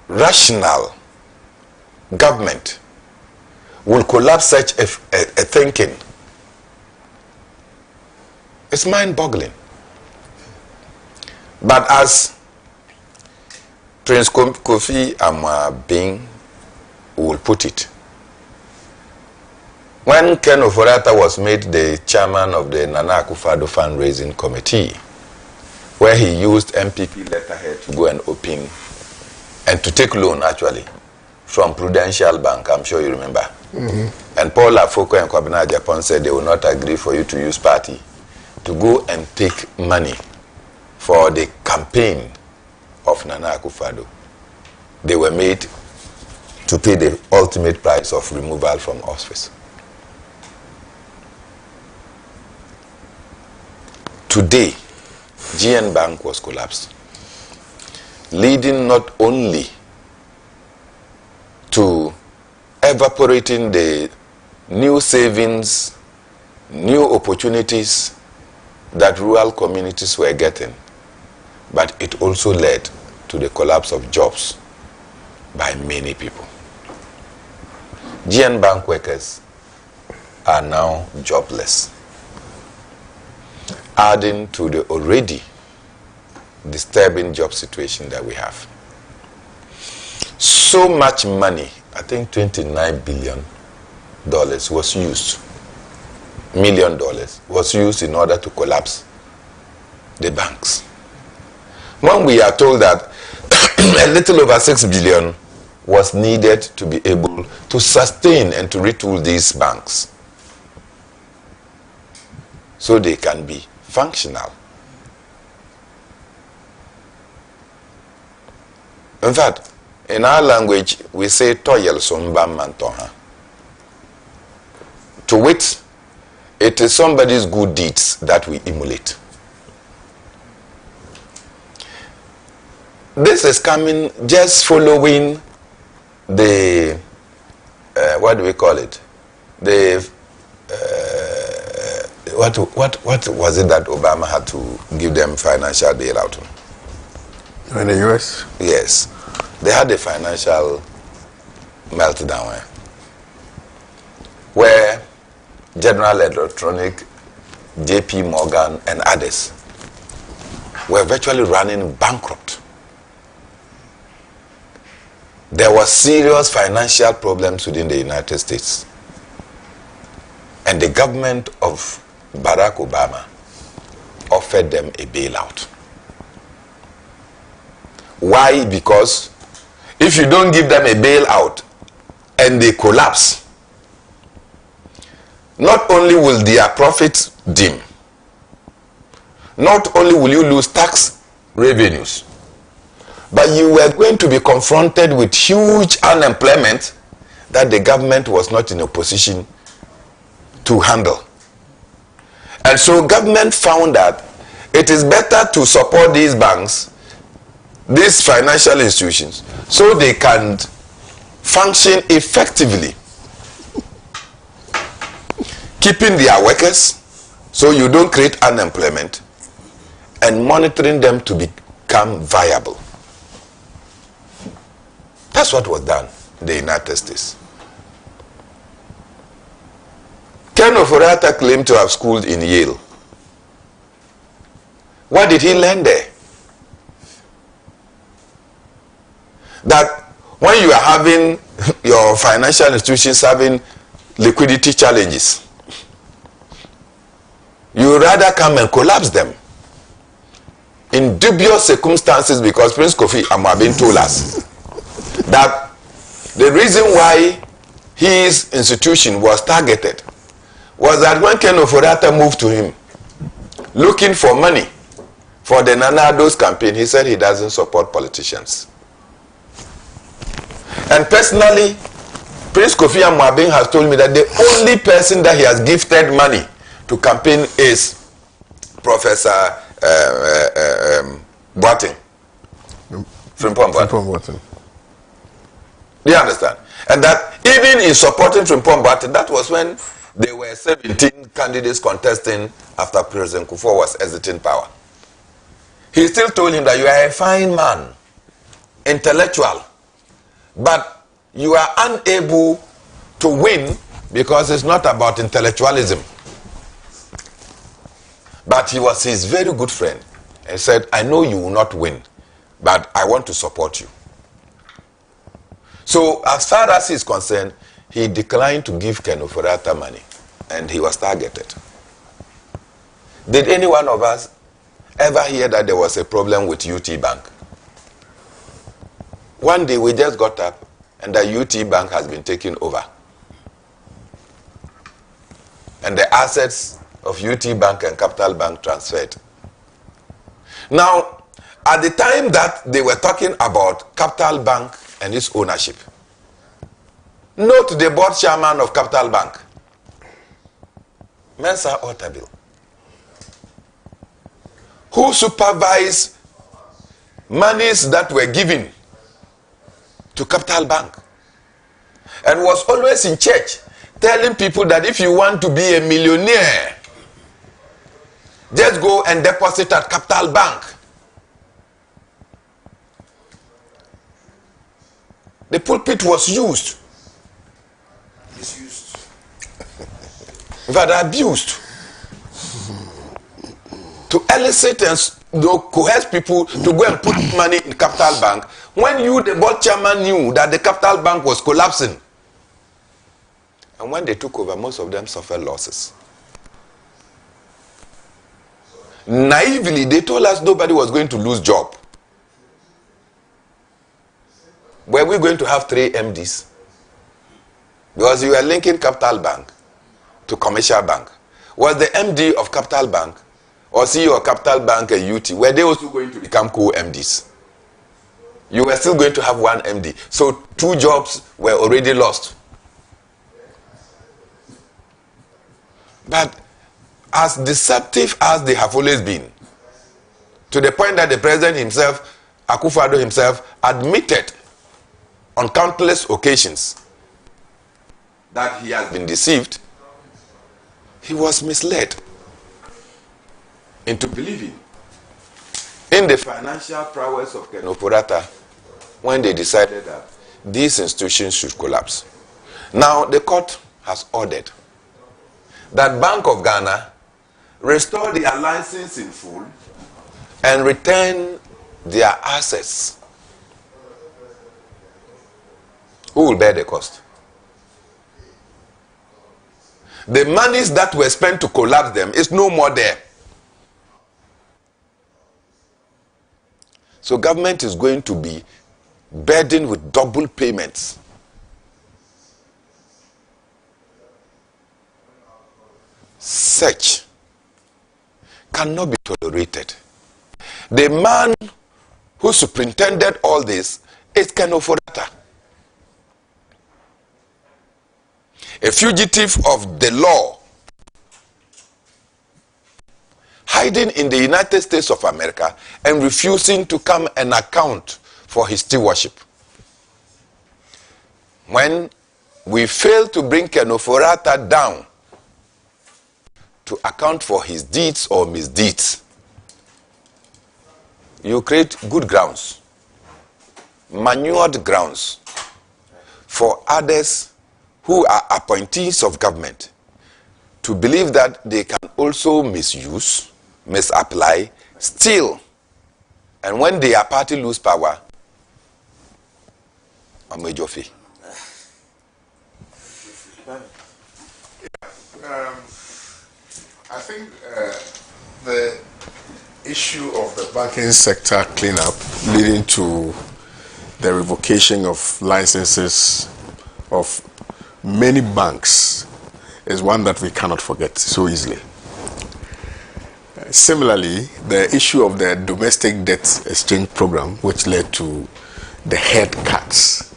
rational government will collapse such a thinking, it's mind-boggling. But as Prince Kofi Amwabing will put it, when Ken Oforata was made the chairman of the Nana Akufo-Addo fundraising committee, where he used MPP letterhead to go and open and to take loan actually from Prudential Bank, I'm sure you remember. And Paul Afoko and Kwabena Japan said they will not agree for you to use party to go and take money for the campaign of Nana Akufo-Addo. They were made to pay the ultimate price of removal from office. Today, GN Bank was collapsed, leading not only to evaporating the new savings, new opportunities that rural communities were getting, but it also led to the collapse of jobs by many people. GN Bank workers are now jobless, adding to the already disturbing job situation that we have. So much money, I think $29 billion was used, $1 million was used in order to collapse the banks. When we are told that a little over 6 billion was needed to be able to sustain and to retool these banks so they can be functional. In fact, in our language, we say toyel somba mantoha. To wit, it is somebody's good deeds that we emulate. This is coming just following the, what do we call it? The, what was it that Obama had to give them financial bailout? In the US? Yes. They had a financial meltdown where General Electric, JP Morgan, and others were virtually running bankrupt. There were serious financial problems within the United States. And the government of Barack Obama offered them a bailout. Why? Because if you don't give them a bailout and they collapse, not only will their profits dim, not only will you lose tax revenues, but you were going to be confronted with huge unemployment that the government was not in a position to handle. And so government found that it is better to support these banks, these financial institutions, so they can function effectively, keeping their workers so you don't create unemployment, and monitoring them to become viable. That's what was done in the United States. Ken Oforiatta claimed to have schooled in Yale. What did he learn there? That when you are having your financial institutions having liquidity challenges, you rather come and collapse them in dubious circumstances, because Prince Kofi Amwabin told us that the reason why his institution was targeted was that when Ken Oforiatta moved to him looking for money for the Nana Addo's campaign, he said he doesn't support politicians. And personally, Prince Kofi Amwabin has told me that the only person that he has gifted money to campaign is Professor Boateng. Frimpong Boateng. Do you understand? And that even in supporting Frimpong Boateng, that was when there were 17 candidates contesting after President Kufuor was exiting power. He still told him that you are a fine man, intellectual, but you are unable to win because it's not about intellectualism. But he was his very good friend and said, I know you will not win, but I want to support you. So as far as he is concerned, he declined to give Ken Oforiatta money, and he was targeted. Did any one of us ever hear that there was a problem with UT Bank? One day we just got up and the UT Bank has been taken over. And the assets of UT Bank and Capital Bank transferred. Now, at the time that they were talking about Capital Bank and its ownership, note the board chairman of Capital Bank, Mensa Otabil, who supervised monies that were given to Capital Bank and was always in church telling people that if you want to be a millionaire, just go and deposit at Capital Bank. The pulpit was used, misused, but abused to elicit and coerce people to go and put money in Capital Bank when you, the board chairman, knew that the Capital Bank was collapsing. And when they took over, most of them suffered losses. Naively, they told us nobody was going to lose job. Were we going to have 3 MDs? Because you were linking Capital Bank to Commercial Bank. Was the MD of Capital Bank or CEO of Capital Bank and UT, were they also going to become co-MDs? You were still going to have 1 MD. So 2 jobs were already lost. But as deceptive as they have always been, to the point that the president himself, Akufo-Addo himself, admitted on countless occasions that he has been deceived, he was misled into believing in the financial prowess of Ken Oforiatta when they decided that these institutions should collapse. Now the court has ordered that Bank of Ghana restore their license in full and return their assets. Who will bear the cost? The monies that were spent to collapse them is no more there. So government is going to be burdened with double payments. Such cannot be tolerated. The man who superintended all this is Ken Oforiatta, a fugitive of the law, hiding in the United States of America and refusing to come and account for his stewardship. When we fail to bring Ken Oforiatta down to account for his deeds or misdeeds, you create good grounds, manured grounds for others who are appointees of government to believe that they can also misuse, misapply, steal. And when their party lose power, a major fee. I think the issue of the banking sector cleanup leading to the revocation of licenses of many banks is one that we cannot forget so easily. Similarly, the issue of the domestic debt exchange program, which led to the head cuts,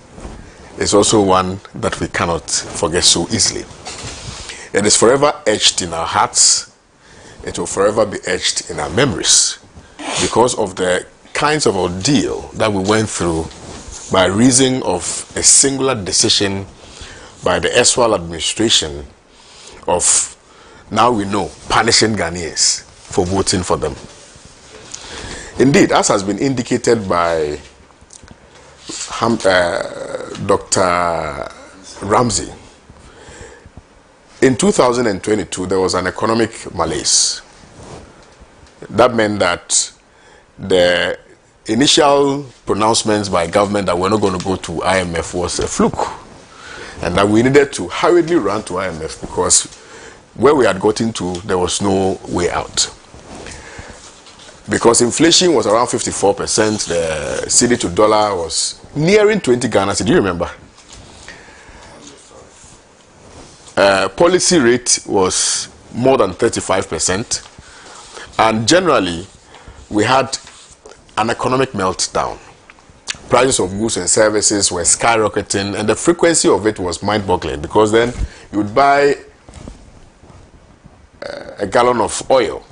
is also one that we cannot forget so easily. It is forever etched in our hearts. It will forever be etched in our memories because of the kinds of ordeal that we went through by reason of a singular decision by the erstwhile administration of, now we know, punishing Ghanaians for voting for them. Indeed, as has been indicated by Dr. Ramsey, in 2022, there was an economic malaise. That meant that the initial pronouncements by government that we're not going to go to IMF was a fluke, and that we needed to hurriedly run to IMF because where we had gotten to, there was no way out. Because inflation was around 54%, the cedi to dollar was nearing 20 Ghana cedi. Do you remember? Policy rate was more than 35%, and generally we had an economic meltdown. Prices of goods and services were skyrocketing, and the frequency of it was mind-boggling, because then you would buy a gallon of oil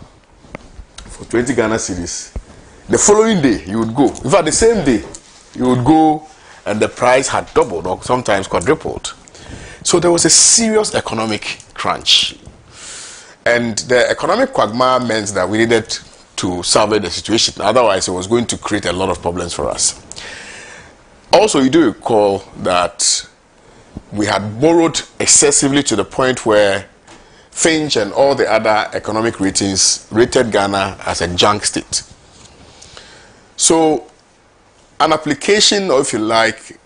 for 20 Ghana cedis. The following day you would go, in fact the same day you would go, and the price had doubled or sometimes quadrupled. So there was a serious economic crunch, and the economic quagmire meant that we needed to salvage the situation. Otherwise, it was going to create a lot of problems for us. Also, you do recall that we had borrowed excessively to the point where Finch and all the other economic ratings rated Ghana as a junk state. So, an application, or if you like,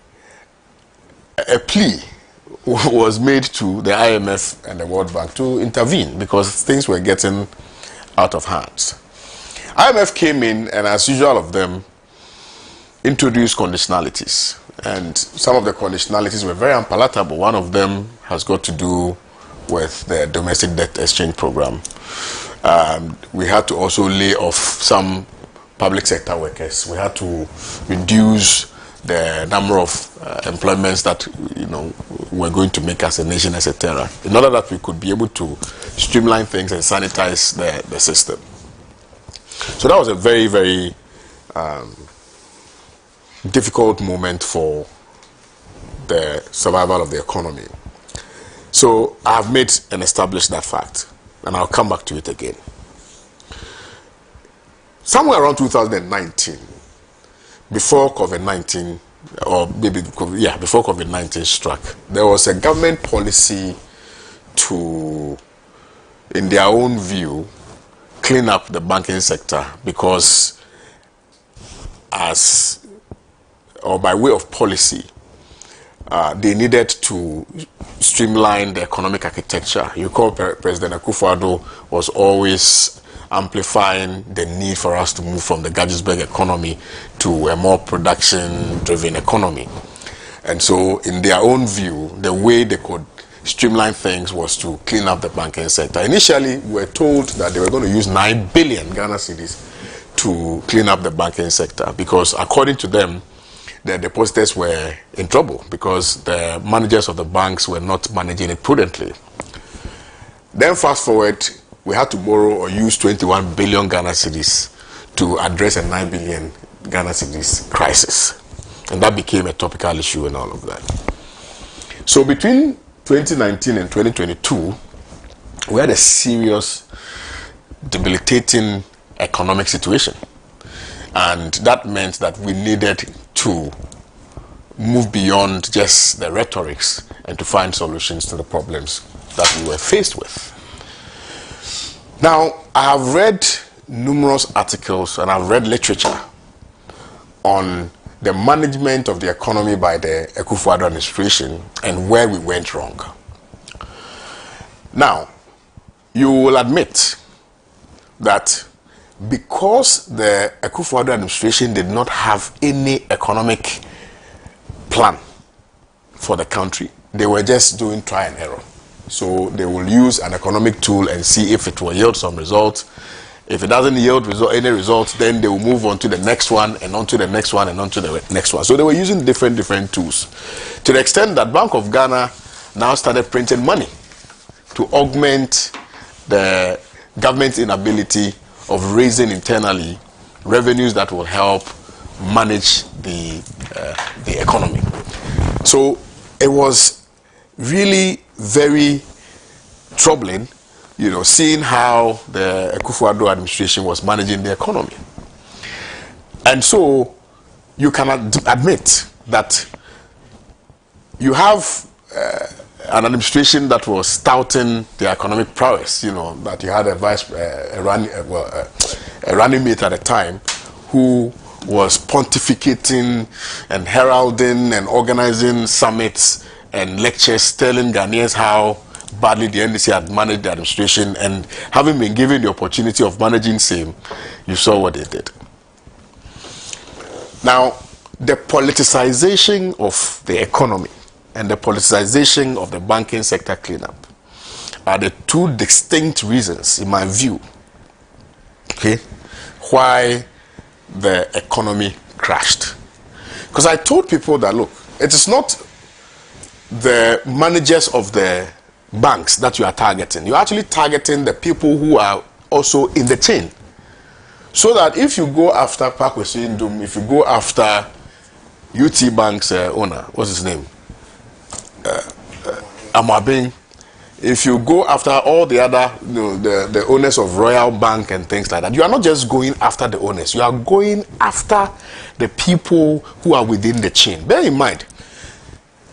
a plea was made to the IMF and the World Bank to intervene because things were getting out of hand. IMF came in, and as usual of them, introduced conditionalities. And some of the conditionalities were very unpalatable. One of them has got to do with the domestic debt exchange program. We had to also lay off some public sector workers. We had to reduce the number of employments that were going to make us a nation, etc., in order that we could be able to streamline things and sanitize the system. So that was a very, very difficult moment for the survival of the economy. So I have made and established that fact, and I'll come back to it again. Somewhere around 2019, before COVID-19, or maybe, before COVID-19 struck, there was a government policy to, in their own view, clean up the banking sector, because by way of policy, they needed to streamline the economic architecture. You recall President Akufo-Addo was always amplifying the need for us to move from the Gadgetsburg economy to a more production-driven economy. And so, in their own view, the way they could streamline things was to clean up the banking sector. Initially, we were told that they were going to use 9 billion Ghana cedis to clean up the banking sector, because according to them, the depositors were in trouble because the managers of the banks were not managing it prudently. Then fast forward, we had to borrow or use 21 billion Ghana cedis to address a 9 billion Ghana cedis crisis. And that became a topical issue and all of that. So between 2019 and 2022, we had a serious, debilitating economic situation. And that meant that we needed to move beyond just the rhetorics and to find solutions to the problems that we were faced with. Now, I have read numerous articles and I've read literature on the management of the economy by the Akufo-Addo administration and where we went wrong. Now, you will admit that because the Akufo-Addo administration did not have any economic plan for the country, they were just doing try and error. So they will use an economic tool and see if it will yield some results. If it doesn't yield any results, then they will move on to the next one and on to the next one and on to the next one. So they were using different tools, to the extent that Bank of Ghana now started printing money to augment the government's inability of raising internally revenues that will help manage the economy. So it was really very troubling, seeing how the Akufo-Addo administration was managing the economy. And so you can admit that you have an administration that was touting the economic prowess, that you had a running mate at the time who was pontificating and heralding and organizing summits and lectures telling Ghanaians how badly the NDC had managed the administration, and having been given the opportunity of managing same, you saw what they did. Now, the politicization of the economy and the politicization of the banking sector cleanup are the two distinct reasons, in my view, why the economy crashed. Because I told people that, look, it is not the managers of the banks that you are targeting. You're actually targeting the people who are also in the chain. So that if you go after Pakwesi Ndum, if you go after UT Bank's owner, what's his name? Amabing, if you go after all the other, the owners of Royal Bank and things like that, you are not just going after the owners, you are going after the people who are within the chain. Bear in mind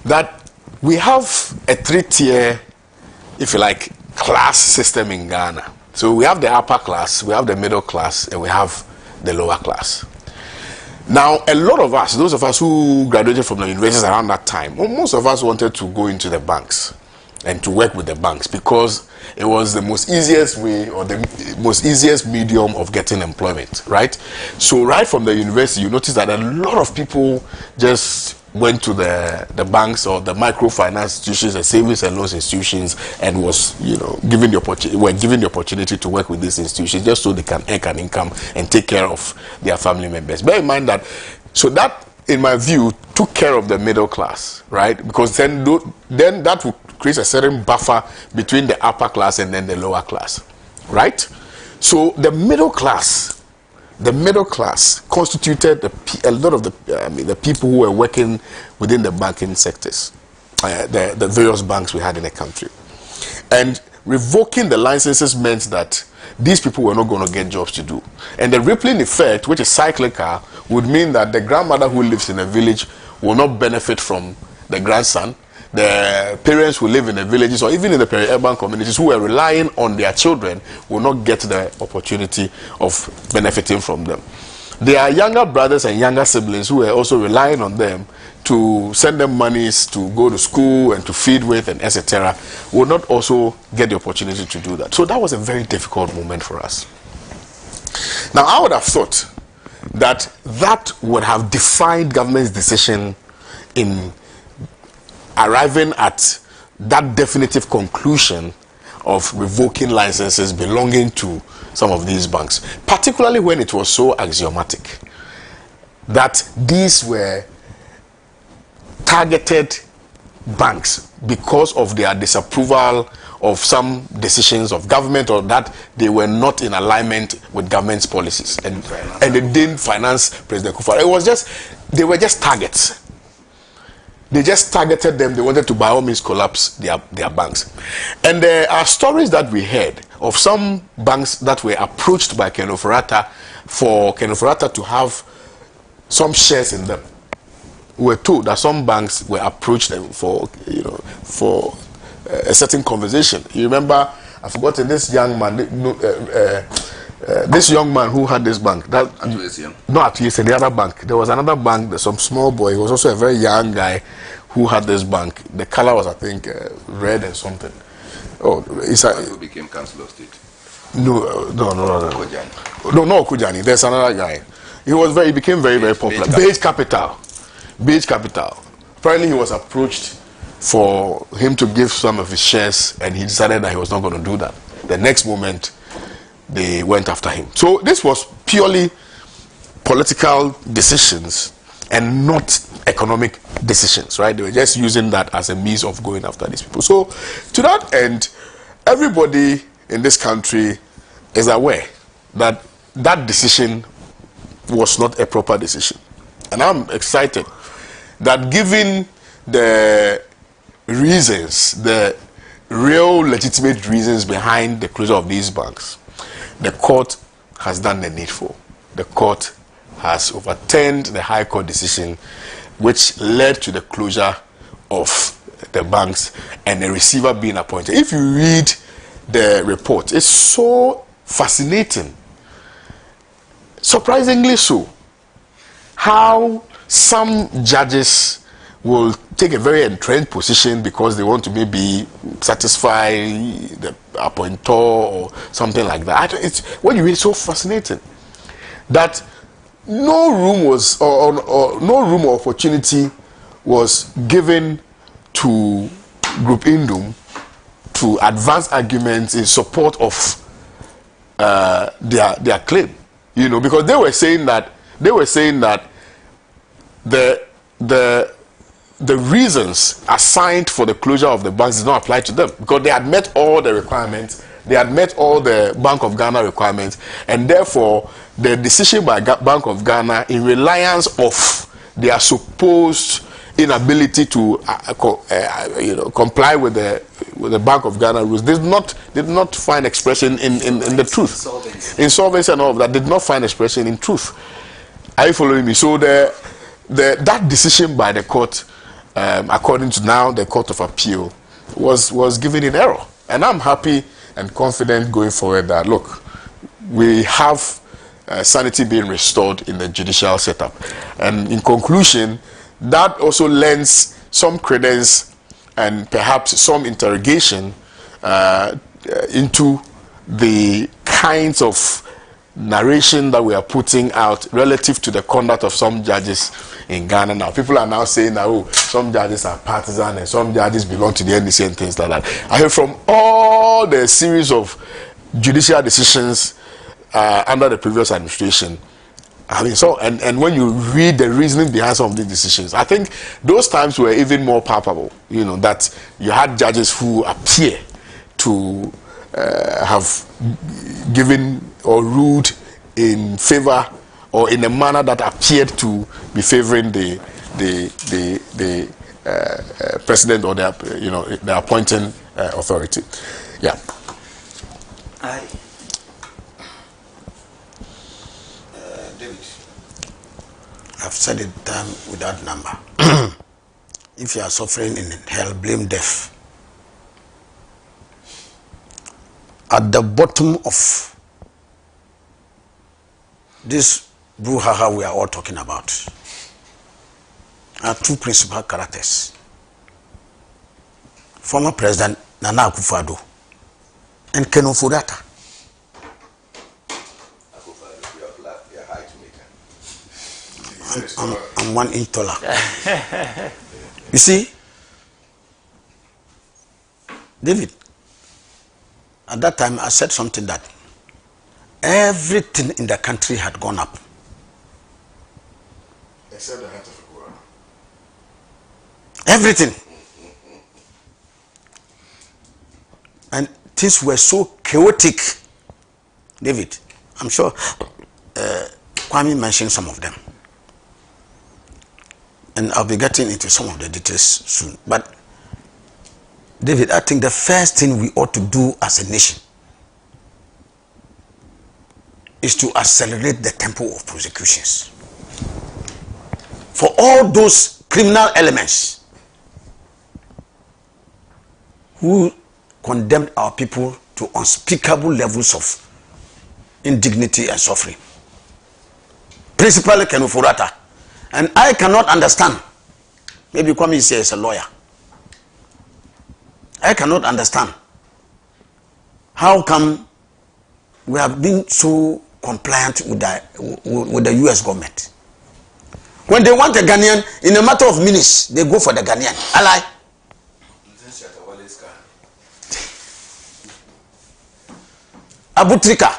that we have a three-tier, if you like, class system in Ghana. So we have the upper class, we have the middle class, and we have the lower class. Now, a lot of us, those of us who graduated from the universities around that time, most of us wanted to go into the banks and to work with the banks because it was the most easiest way or the most easiest medium of getting employment, right? So right from the university, you notice that a lot of people just went to the banks or the microfinance institutions, the savings and loans institutions, and was given the opportunity to work with these institutions just so they can earn an income and take care of their family members. Bear in mind that, so that, in my view, took care of the middle class, right? Because then that would create a certain buffer between the upper class and then the lower class, right? So the middle class constituted a lot of the people who were working within the banking sectors, the various banks we had in the country. And revoking the licenses meant that these people were not going to get jobs to do. And the rippling effect, which is cyclical, would mean that the grandmother who lives in a village will not benefit from the grandson. The parents who live in the villages or even in the peri-urban communities who are relying on their children will not get the opportunity of benefiting from them. Their younger brothers and younger siblings who are also relying on them to send them monies to go to school and to feed with and etc. will not also get the opportunity to do that. So that was a very difficult moment for us. Now, I would have thought that would have defined government's decision in arriving at that definitive conclusion of revoking licenses belonging to some of these banks, particularly when it was so axiomatic that these were targeted banks because of their disapproval of some decisions of government, or that they were not in alignment with government's policies, and they didn't finance President Akufo-Addo. They were just targets. They just targeted them. They wanted to by all means collapse their banks. And there are stories that we heard of some banks that were approached by Ken Ofori-Atta for Ken Ofori-Atta to have some shares in them. We were told that some banks were approached them for a certain conversation. You remember I've forgotten this young man. This young man who had this bank. Not at least in the other bank. There was another bank. There's some small boy. He was also a very young guy who had this bank. The color was, I think, red and something. Oh, it's who became Council of State? No. Kojani. No, Kujani. There's another guy. He became very popular. Beige Capital. Apparently, he was approached for him to give some of his shares, and he decided that he was not going to do that. The next moment, they went after him. So this was purely political decisions and not economic decisions, right? They were just using that as a means of going after these people. So to that end, everybody in this country is aware that that decision was not a proper decision. And I'm excited that given the reasons, the real legitimate reasons behind the closure of these banks, the court has done the needful. The court has overturned the High Court decision which led to the closure of the banks and the receiver being appointed. If you read the report, it's so fascinating, surprisingly so, how some judges will take a very entrenched position because they want to maybe satisfy the appointor or something like that. It's when you read, it's so fascinating that no room was or no room or opportunity was given to Group Indum to advance arguments in support of their claim, because they were saying that the reasons assigned for the closure of the banks did not apply to them because they had met all the requirements, they had met all the Bank of Ghana requirements, and therefore the decision by Bank of Ghana in reliance of their supposed inability to comply with the Bank of Ghana rules did not find expression in the truth. Insolvency and all of that did not find expression in truth. Are you following me? So that decision by the court, according to now the Court of Appeal, was given in error. And I'm happy and confident going forward that, look, we have sanity being restored in the judicial setup. And in conclusion, that also lends some credence and perhaps some interrogation into the kinds of narration that we are putting out relative to the conduct of some judges in Ghana now. People are now saying that, some judges are partisan and some judges belong to the NDC and things like that. I hear from all the series of judicial decisions under the previous administration. And when you read the reasoning behind some of these decisions, I think those times were even more palpable, that you had judges who appear to have given or ruled in favor or in a manner that appeared to be favoring the president or the appointing authority. Yeah. David, I've said it without number. If you are suffering in hell, blame death. At the bottom of this brouhaha we are all talking about are two principal characters. Former President Nana Akufo-Addo and Ken Ofori-Atta. I'm 1 inch taller. You see, David, at that time I said something that everything in the country had gone up. Except the heart of Ebola. Everything. And things were so chaotic. David, I'm sure Kwame mentioned some of them. And I'll be getting into some of the details soon. But David, I think the first thing we ought to do as a nation is to accelerate the tempo of prosecutions for all those criminal elements who condemned our people to unspeakable levels of indignity and suffering. Principally Kenufurata. And I cannot understand. Maybe Kwame is a lawyer. I cannot understand. How come we have been so compliant with the US government? When they want a Ghanaian, in a matter of minutes, they go for the Ghanaian. Ally. Abutrika,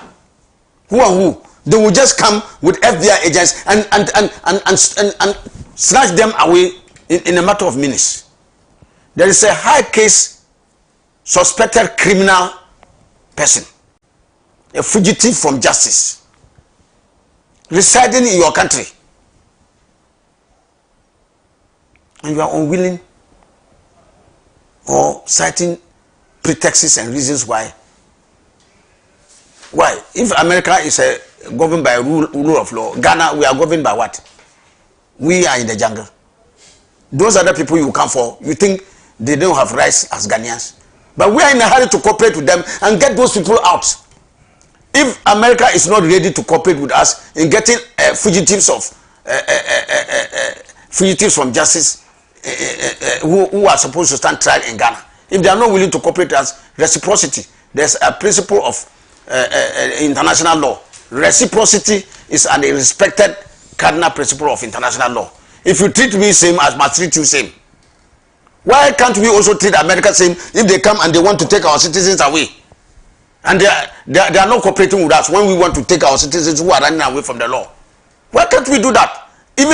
who and who? They will just come with FBI agents and snatch them away in a matter of minutes. There is a high case suspected criminal person, a fugitive from justice, residing in your country, and you are unwilling or citing pretexts and reasons why. Why? If America is governed by rule of law, Ghana, we are governed by what? We are in the jungle. Those other people you come for, you think they don't have rights as Ghanaians. But we are in a hurry to cooperate with them and get those people out. If America is not ready to cooperate with us in getting fugitives from justice who are supposed to stand trial in Ghana, if they are not willing to cooperate with us, reciprocity. There's a principle of international law. Reciprocity is a respected cardinal principle of international law. If you treat me same, I must treat you same. Why can't we also treat America same if they come and they want to take our citizens away? And they are not cooperating with us when we want to take our citizens who are running away from the law. Why can't we do that? Even